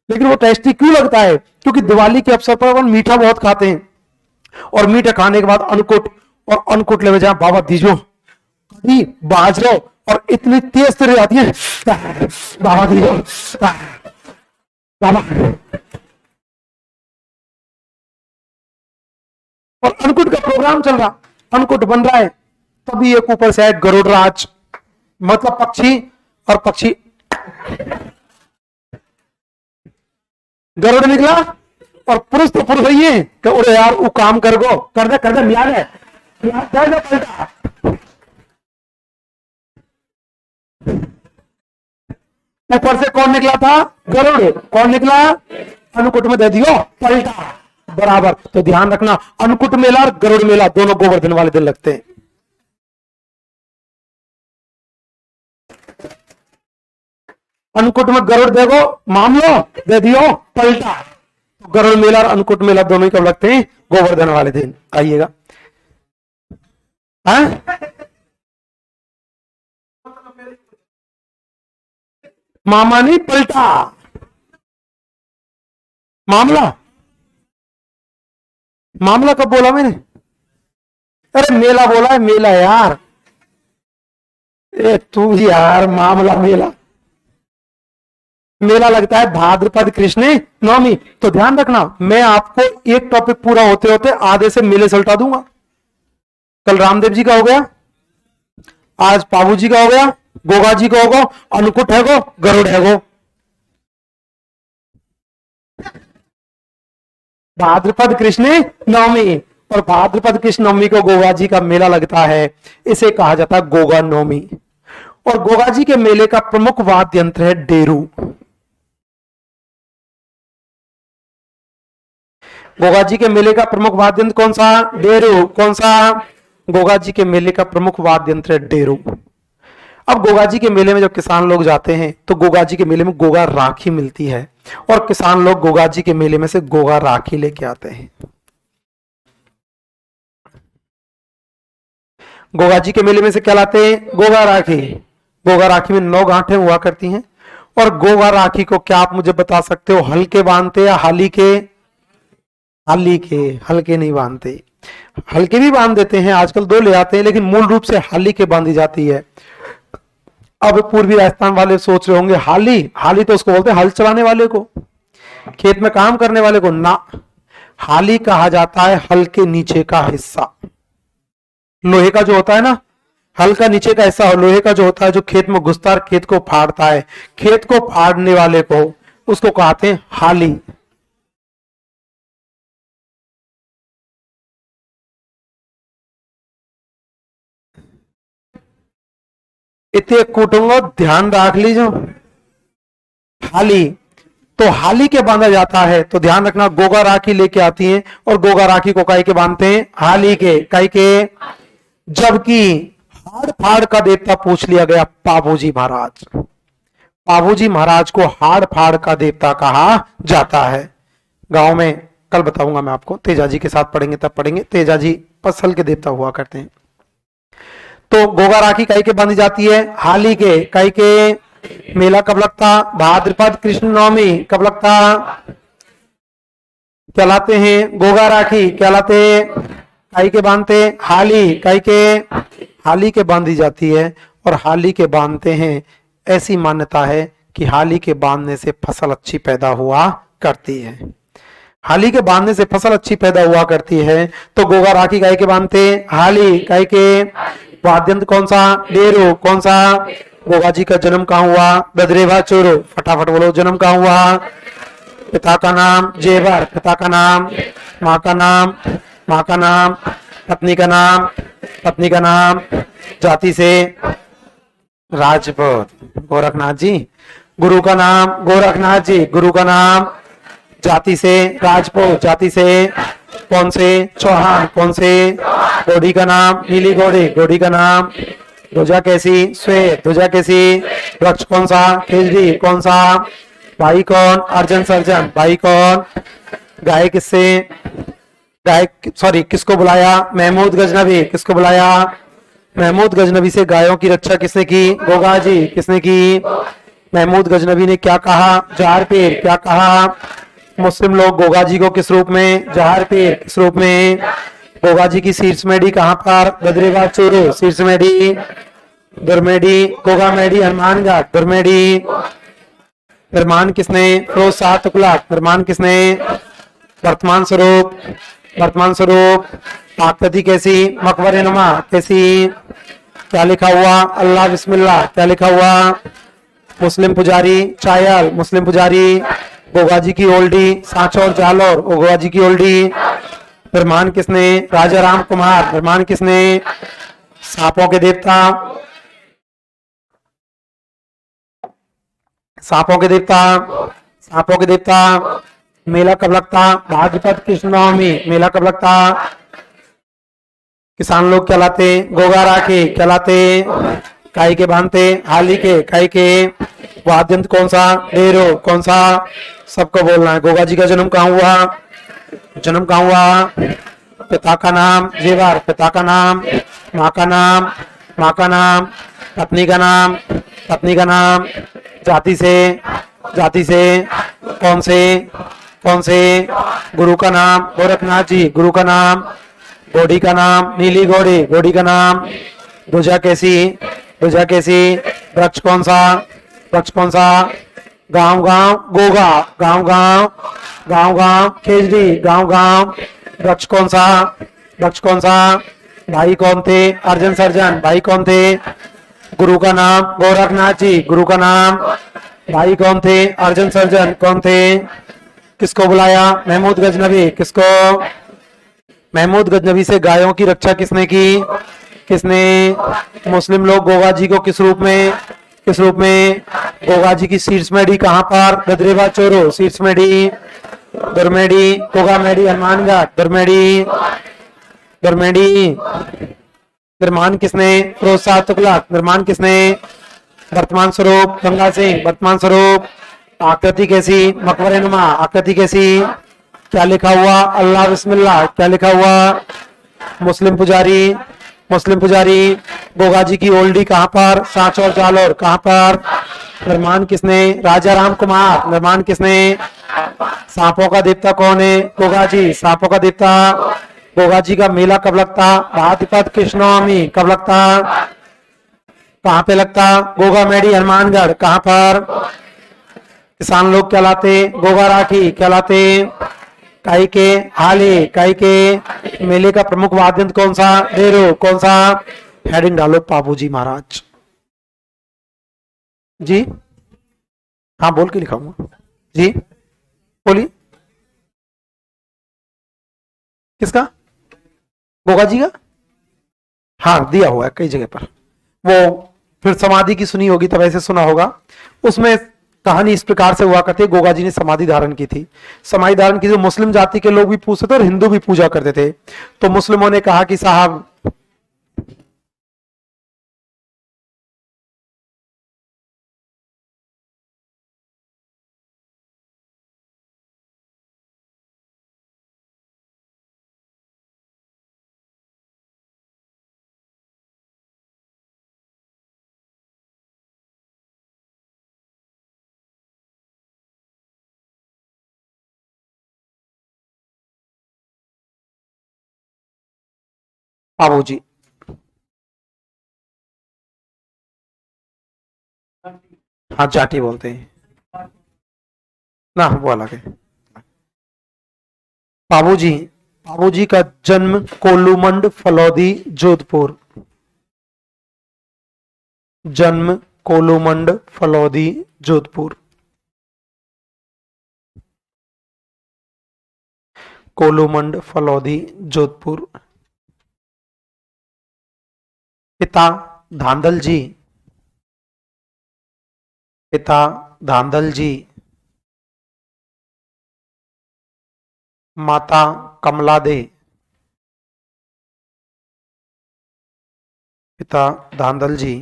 लेकिन वो टेस्टी क्यों लगता है? क्योंकि दिवाली के अवसर पर अपन मीठा बहुत खाते हैं, और मीठा खाने के बाद अन्नकूट, और अन्नकूट ले जाए बाबा दीजो कभी बाजरो, और इतनी तेज तरह आती है बाबा दीजो बाबा। और अन्नकूट का प्रोग्राम चल रहा, अन्नकूट बन रहा है, तभी एक ऊपर से आए गरुड़राज, मतलब पक्षी। और पक्षी गरुड़ निकला, और पुरुष तो पुरुष ही है कि उड़े यार वो काम कर गो, कर दे मियाँ है पलटा। ऊपर से कौन निकला था? गरुड़। कौन निकला? अन्नकूट में दे दियो पलटा बराबर। तो ध्यान रखना, अन्नकूट मेला और गरुड़ मेला दोनों गोवर्धन वाले दिन लगते हैं। अन्नकूट में गरुड़ देखो मामलो दे दियो पलटा। तो गरुड़ मेला और अन्नकूट मेला दोनों ही कब लगते हैं? गोवर्धन वाले दिन। आइएगा। मामा नहीं पलटा, मामला। मामला कब बोला मैंने? अरे मेला बोला है, मेला यार। ए तू यार, मामला मेला। मेला लगता है भाद्रपद कृष्ण नवमी। तो ध्यान रखना, मैं आपको एक टॉपिक पूरा होते होते आधे से मेले सल्टा दूंगा। कल रामदेव जी का हो गया, आज पाबू जी का हो गया, गोगा जी का होगा, अन्नकूट है गो, गरुड़ है गो। भाद्रपद कृष्ण नवमी, और भाद्रपद कृष्ण नवमी को गोगा जी का मेला लगता है, इसे कहा जाता है गोगा नवमी। और गोगा जी के मेले का प्रमुख वाद्य यंत्र है डेरू। गोगा जी के मेले का प्रमुख वाद्य यंत्र कौन सा? डेरू। कौन सा? गोगा जी के मेले का प्रमुख वाद्य यंत्र है डेरू। अब गोगा जी के मेले में जब किसान लोग जाते हैं, तो गोगा जी के मेले में गोगा राखी मिलती है, और किसान लोग गोगा जी के मेले में से गोगा राखी लेके आते हैं। गोगा जी के मेले में से क्या लाते हैं? गोगा राखी। गोगा राखी में 9 गांठें हुआ करती हैं। और गोगा राखी को क्या आप मुझे बता सकते हो, हल्के बांधते या हाली के? हाली के। हल्के नहीं बांधते, हल्के भी बांध देते हैं, आजकल 2 ले आते हैं, लेकिन मूल रूप से हाली के बांधी जाती है। अब पूर्वी राजस्थान वाले सोच रहे होंगे हाली, हाली तो उसको बोलते हैं हल चलाने वाले को, खेत में काम करने वाले को ना। हाली कहा जाता है हल के नीचे का हिस्सा, लोहे का जो होता है ना, हल का नीचे का हिस्सा लोहे का जो होता है, जो खेत में घुसता है, खेत को फाड़ता है, खेत को फाड़ने वाले को, उसको कहते हैं हाली। इतने कूटूंगा, ध्यान रख लीजिए। हाली, तो हाली के बांधा जाता है, तो ध्यान रखना गोगा राखी लेके आती है और गोगा राखी को काई के बांधते हैं, हाली के, काई के। जबकि हाड़ फाड़ का देवता पूछ लिया गया पाबूजी महाराज। पाबूजी महाराज को हाड़ फाड़ का देवता कहा जाता है। गांव में कल बताऊंगा मैं आपको, तेजाजी के साथ पढ़ेंगे तब पढ़ेंगे। तेजाजी फसल के देवता हुआ करते हैं। तो गोगा राखी काई के बांधी जाती है, हाली के, काई के। मेला कब लगता, भाद्रपद कृष्ण नवमी कब लगता, कहलाते हैं गोगा राखी, कहलाते काई के बांधते, हाली, काई के, हाली के बांधी जाती है और हाली के बांधते हैं। ऐसी मान्यता है कि हाली के बांधने से फसल अच्छी पैदा हुआ करती है। हाली के बांधने से फसल अच्छी पैदा हुआ करती है। तो गोगा राखी काई के बांधते, हाली, काई के। वाद्यंत्र कौन सा, डेरो, कौन सा। गोगा जी का जन्म कहाँ हुआ, बदरेवा चोरो, फटाफट बोलो, जन्म कहाँ हुआ। पिता का नाम जेवर, पिता का नाम, माँ का नाम, माँ का नाम, पत्नी का नाम, पत्नी का नाम, जाति से राजपूत, गोरखनाथ जी। गुरु का नाम गोरखनाथ जी, गुरु का नाम, जाति से राजपूत, जाति से कौन से, चौहान, कौन से। घोड़ी का नाम नीली घोड़ी, घोड़ी का नाम। ध्वजा कैसी, श्वेत, ध्वजा कैसी। वृक्ष कौन सा, खिजड़ी, कौन सा। भाई कौन, अर्जन सर्जन, भाई कौन। गाय किससे, गाय सॉरी किसको बुलाया, महमूद गजनबी, किसको बुलाया, महमूद गजनबी से गायों की रक्षा किसने की, गोगा जी, किसने की। महमूद गजनबी ने क्या कहा, जहार पीर, क्या कहा। मुस्लिम लोग गोगा जी को किस रूप में, जहार पीर, किस रूप में। गोगा जी की शीर्ष मेडी कहाँ पर, बद्रीबाग चूरू, शीर्ष मेडी, दुर्मेडी, गोगा मेडी, हनुमानगढ़, दुर्मेडी। निर्माण किसने, फिरोज शाह तुगलक, निर्माण किसने। वर्तमान स्वरूप, वर्तमान स्वरूप। आकृति कैसी, मकबरे नुमा, कैसी। क्या लिखा हुआ, अल्लाह बिस्मिल्लाह, क्या लिखा हुआ। मुस्लिम पुजारी चायल, मुस्लिम पुजारी। गोगा जी की ओल्डी सांचौर जालोर, गोगा जी की ओल्डी। निर्माण किसने, राजा राम कुमार, निर्माण किसने। सांपों के देवता, सांपों के देवता, सांपों के देवता। मेला कब लगता, भाद्रपद कृष्ण नवमी, मेला कब लगता। किसान लोग कहलाते, गोगा राखी, कहलाते काई के बांधते, हाली के, काई के। वाद्यंत्र कौन सा, डेरो, कौन सा। सबको बोलना है। गोगा जी का जन्म कहाँ हुआ, जन्म कहाँ हुआ। पिता का नाम जेवर, पिता का नाम, माँ का नाम, माँ का नाम, पत्नी का नाम, पत्नी का नाम। जाति से, जाति से कौन से, कौन से। गुरु का नाम गोरखनाथ जी, गुरु का नाम। घोड़ी का नाम नीली घोड़ी, घोड़ी का नाम। ध्वजा कैसी, ध्वजा कैसी। वृक्ष कौन सा, वृक्ष कौन सा। गांव गांव गोगा, गांव गांव, गांव गांव खेजड़ी, गांव गांव। वृक्ष कौन सा, वृक्ष कौन सा। भाई कौन थे, अर्जन सर्जन, भाई कौन थे। गुरु का नाम गोरखनाथ जी, गुरु का नाम। भाई कौन थे, अर्जन सर्जन, कौन थे। किसको बुलाया, महमूद गजनबी, किसको। महमूद गजनबी से गायों की रक्षा किसने की, किसने। मुस्लिम लोग गोगा जी को किस रूप में, किस रूप में। गोगा जी की शीर्ष मेडी कहाँ पर, बद्रेवा चोरो, शीर्ष मेडी, दुर्मेडी, गोगा मेडी, हनुमानगढ़, दुर्मेडी, दुर्मेडी। निर्माण किसने, फिरोज शाह तुगलक, निर्माण किसने। वर्तमान स्वरूप गंगा सिंह, वर्तमान स्वरूप। आकृति कैसी, मकबरे नुमा, आकृति कैसी। क्या लिखा हुआ, अल्लाह बिस्मिल्लाह, क्या लिखा हुआ। मुस्लिम पुजारी, मुस्लिम पुजारी। गोगा जी की ओल्डी कहाँ पर, सांचौर जालोर, कहाँ पर। निर्माण किसने, राजा राम कुमार, निर्माण किसने। सांपों का देवता कौन है, गोगा जी, सांपों का देवता। गोगा जी का मेला कब लगता, भाद्रपद कृष्ण नवमी, कब लगता। कहाँ पे लगता, गोगा मेडी, हनुमानगढ़, कहाँ पर। किसान लोग कहलाते, गोगा राखी, कहलाते काई के, हाली, काई के। मेले का प्रमुख वाद्य यंत्र कौन सा, डेरो, कौन सा। हेडिंग डालो पाबूजी महाराज जी। हाँ बोल के लिखाऊंगा जी, बोलिए। किसका, गोगा जी का। हाँ दिया हुआ है कई जगह पर। वो फिर समाधि की सुनी होगी, तब ऐसे सुना होगा। उसमें कहानी इस प्रकार से हुआ करती है, गोगा जी ने समाधि धारण की थी। समाधि धारण की, जो मुस्लिम जाति के लोग भी पूछते थे और हिंदू भी पूजा करते थे। तो मुस्लिमों ने कहा कि साहब, बाबू जी, हाँ जाटी बोलते हैं ना, वो अलग है। बाबूजी, बाबूजी का जन्म कोलूमंड फलौदी जोधपुर, जन्म कोलूमंड फलौदी जोधपुर, कोलूमंड फलौदी जोधपुर। पिता धांधल जी, पिता धांधल जी, माता कमला दे, पिता धांधल जी,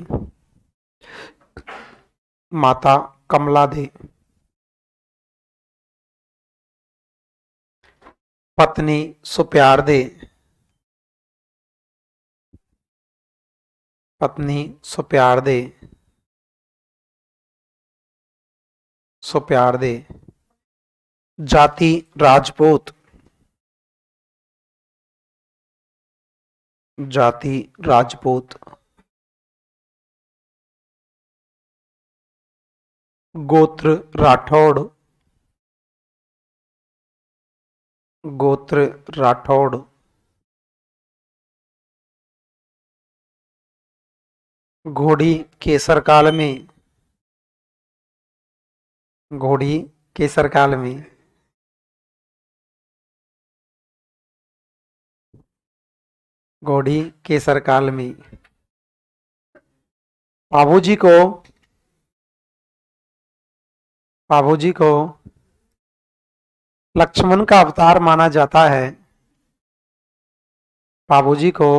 माता कमला दे। पत्नी सुप्यार दे, पत्नी सुप्यार दे, सुप्यार दे। जाति राजपूत, जाति राजपूत। गोत्र राठौड़, गोत्र राठौड़। घोड़ी केसर काल में, घोड़ी केसर काल में। घोड़ी केसर काल में। बाबूजी को, बाबूजी को लक्ष्मण का अवतार माना जाता है। बाबूजी को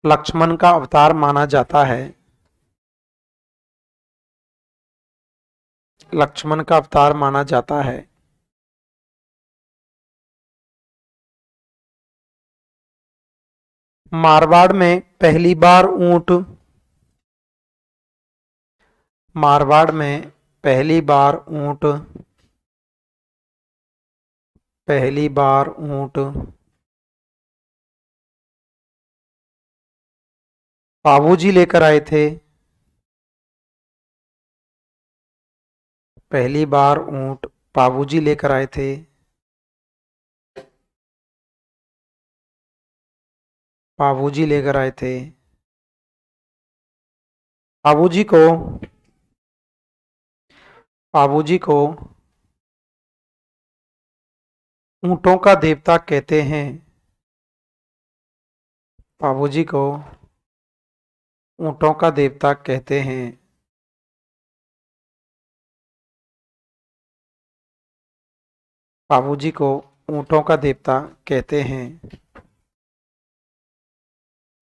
लक्ष्मण का अवतार माना जाता है। लक्ष्मण का अवतार माना जाता है। मारवाड़ में पहली बार ऊंट, मारवाड़ में पहली बार ऊंट, पहली बार ऊंट बाबूजी लेकर आए थे। पहली बार ऊंट बाबूजी लेकर आए थे। बाबूजी लेकर आए थे। बाबूजी को, बाबूजी को ऊंटों का देवता कहते हैं। बाबूजी को ऊंटों का देवता कहते हैं। बाबूजी को ऊंटों का देवता कहते हैं।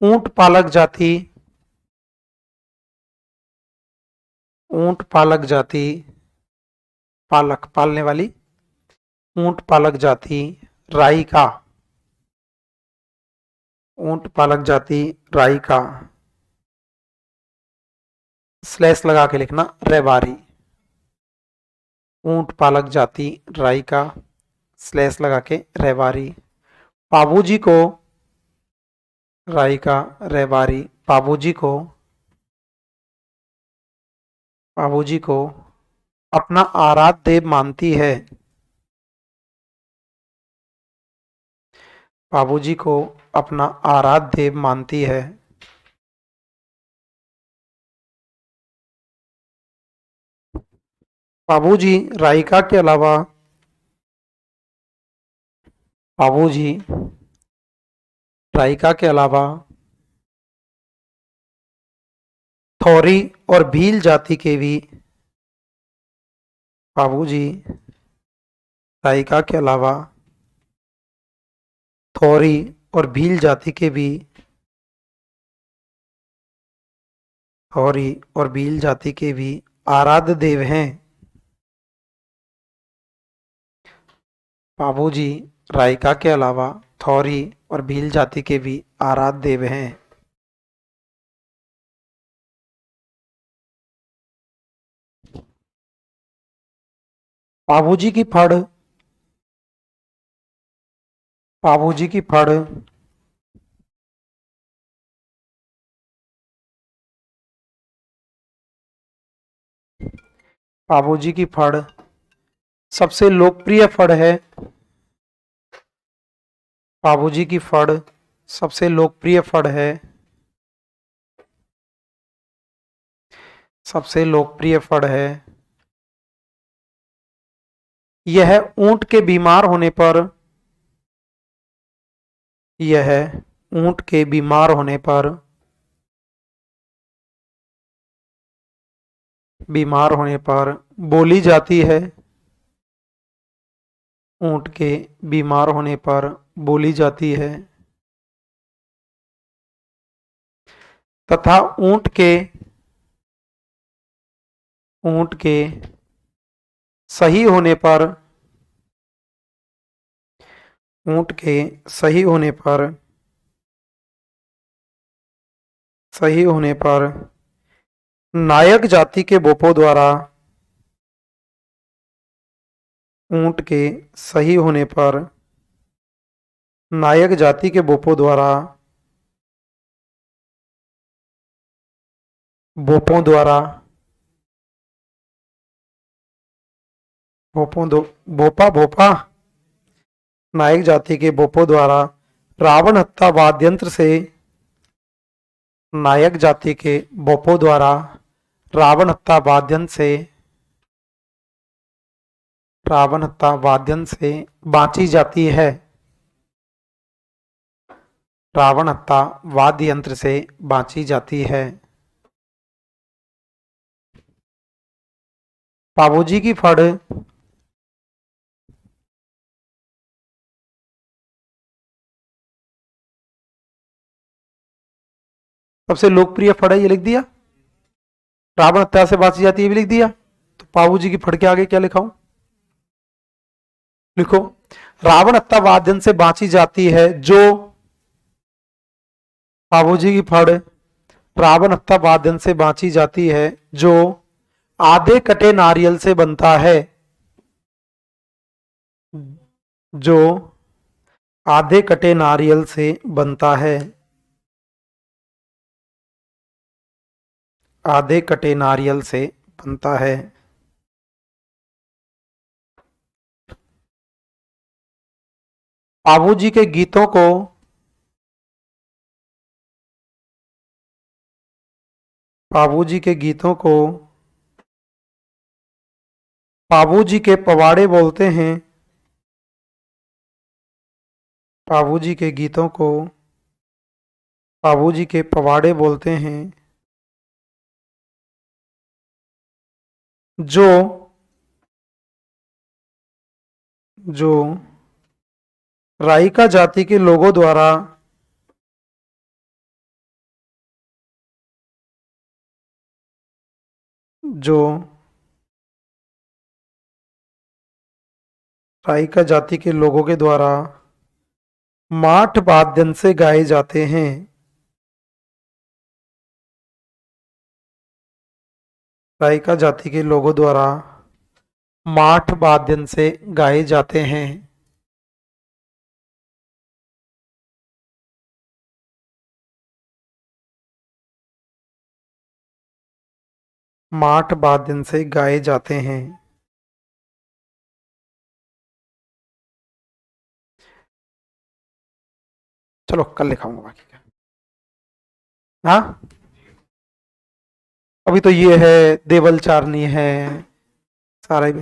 ऊंट पालक जाति, ऊंट पालक जाति, पालक पालने वाली, ऊंट पालक जाति राई का, ऊंट पालक जाति राई का। स्लैश लगा के लिखना, रेवारी। ऊंट पालक जाति राई का, स्लैश लगा के रेवारी। बाबूजी को राई का, रेवारी। बाबूजी को, बाबूजी को अपना आराध्य देव मानती है। बाबूजी को अपना आराध्य देव मानती है। बाबूजी राइका के अलावा, बाबूजी राइका के अलावा थोरी और भील जाति के भी बाबूजी रायका के अलावा थोरी और भील जाति के भी थोरी और भील जाति के भी आराध्य देव हैं। बाबूजी रायका के अलावा थोरी और भील जाति के भी आराध्य देव हैं। बाबूजी की फड़, बाबूजी की फड़ बाबूजी की फड़ सबसे लोकप्रिय फड़ है। बाबूजी की फड़ सबसे लोकप्रिय फड़ है। सबसे लोकप्रिय फड़ है। यह ऊंट के बीमार होने पर, यह ऊंट के बीमार होने पर, बीमार होने पर बोली जाती है। ऊंट के बीमार होने पर बोली जाती है तथा ऊंट के सही होने पर, ऊंट के सही होने पर, सही होने पर नायक जाति के बोपों द्वारा, ऊंट के सही होने पर नायक जाति के बोपों द्वारा, बोपों द्वारा, भोपा भोपा नायक जाति के बोपों द्वारा रावण हत्या वाद्य यंत्र से, नायक जाति के बोपों द्वारा रावण हत्या वाद्य यंत्र से, रावण हत्या वाद्य यंत्र से बांची जाती है। रावण हत्या वाद्य यंत्र से बांची जाती है। बाबूजी की फड़ सबसे लोकप्रिय फड़ है, ये लिख दिया। रावण हत्या से बांची जाती है भी लिख दिया। तो बाबूजी की फड़ के आगे क्या लिखाऊं? लिखो, रावण हत्या वाद्य से बांची जाती है जो, बाबूजी की फड़ रावण हत्या वाद्य से बांची जाती है जो आधे कटे नारियल से बनता है, जो आधे कटे नारियल से बनता है, आधे कटे नारियल से बनता है। बाबूजी के गीतों को, बाबूजी के गीतों को बाबूजी के पवाड़े बोलते हैं। बाबूजी के गीतों को बाबूजी के पवाड़े बोलते हैं जो, जो रायका जाति के लोगों द्वारा, जो रायका जाति के लोगों के द्वारा माठ वाद्य से गाए जाते हैं। रायका जाति के लोगों द्वारा माठ वाद्य से गाए जाते हैं। माठ वाद्य से गाए जाते हैं। चलो कल लिखाऊंगा बाकी का। हाँ, अभी तो ये है, देवल चारनी है, सारा ही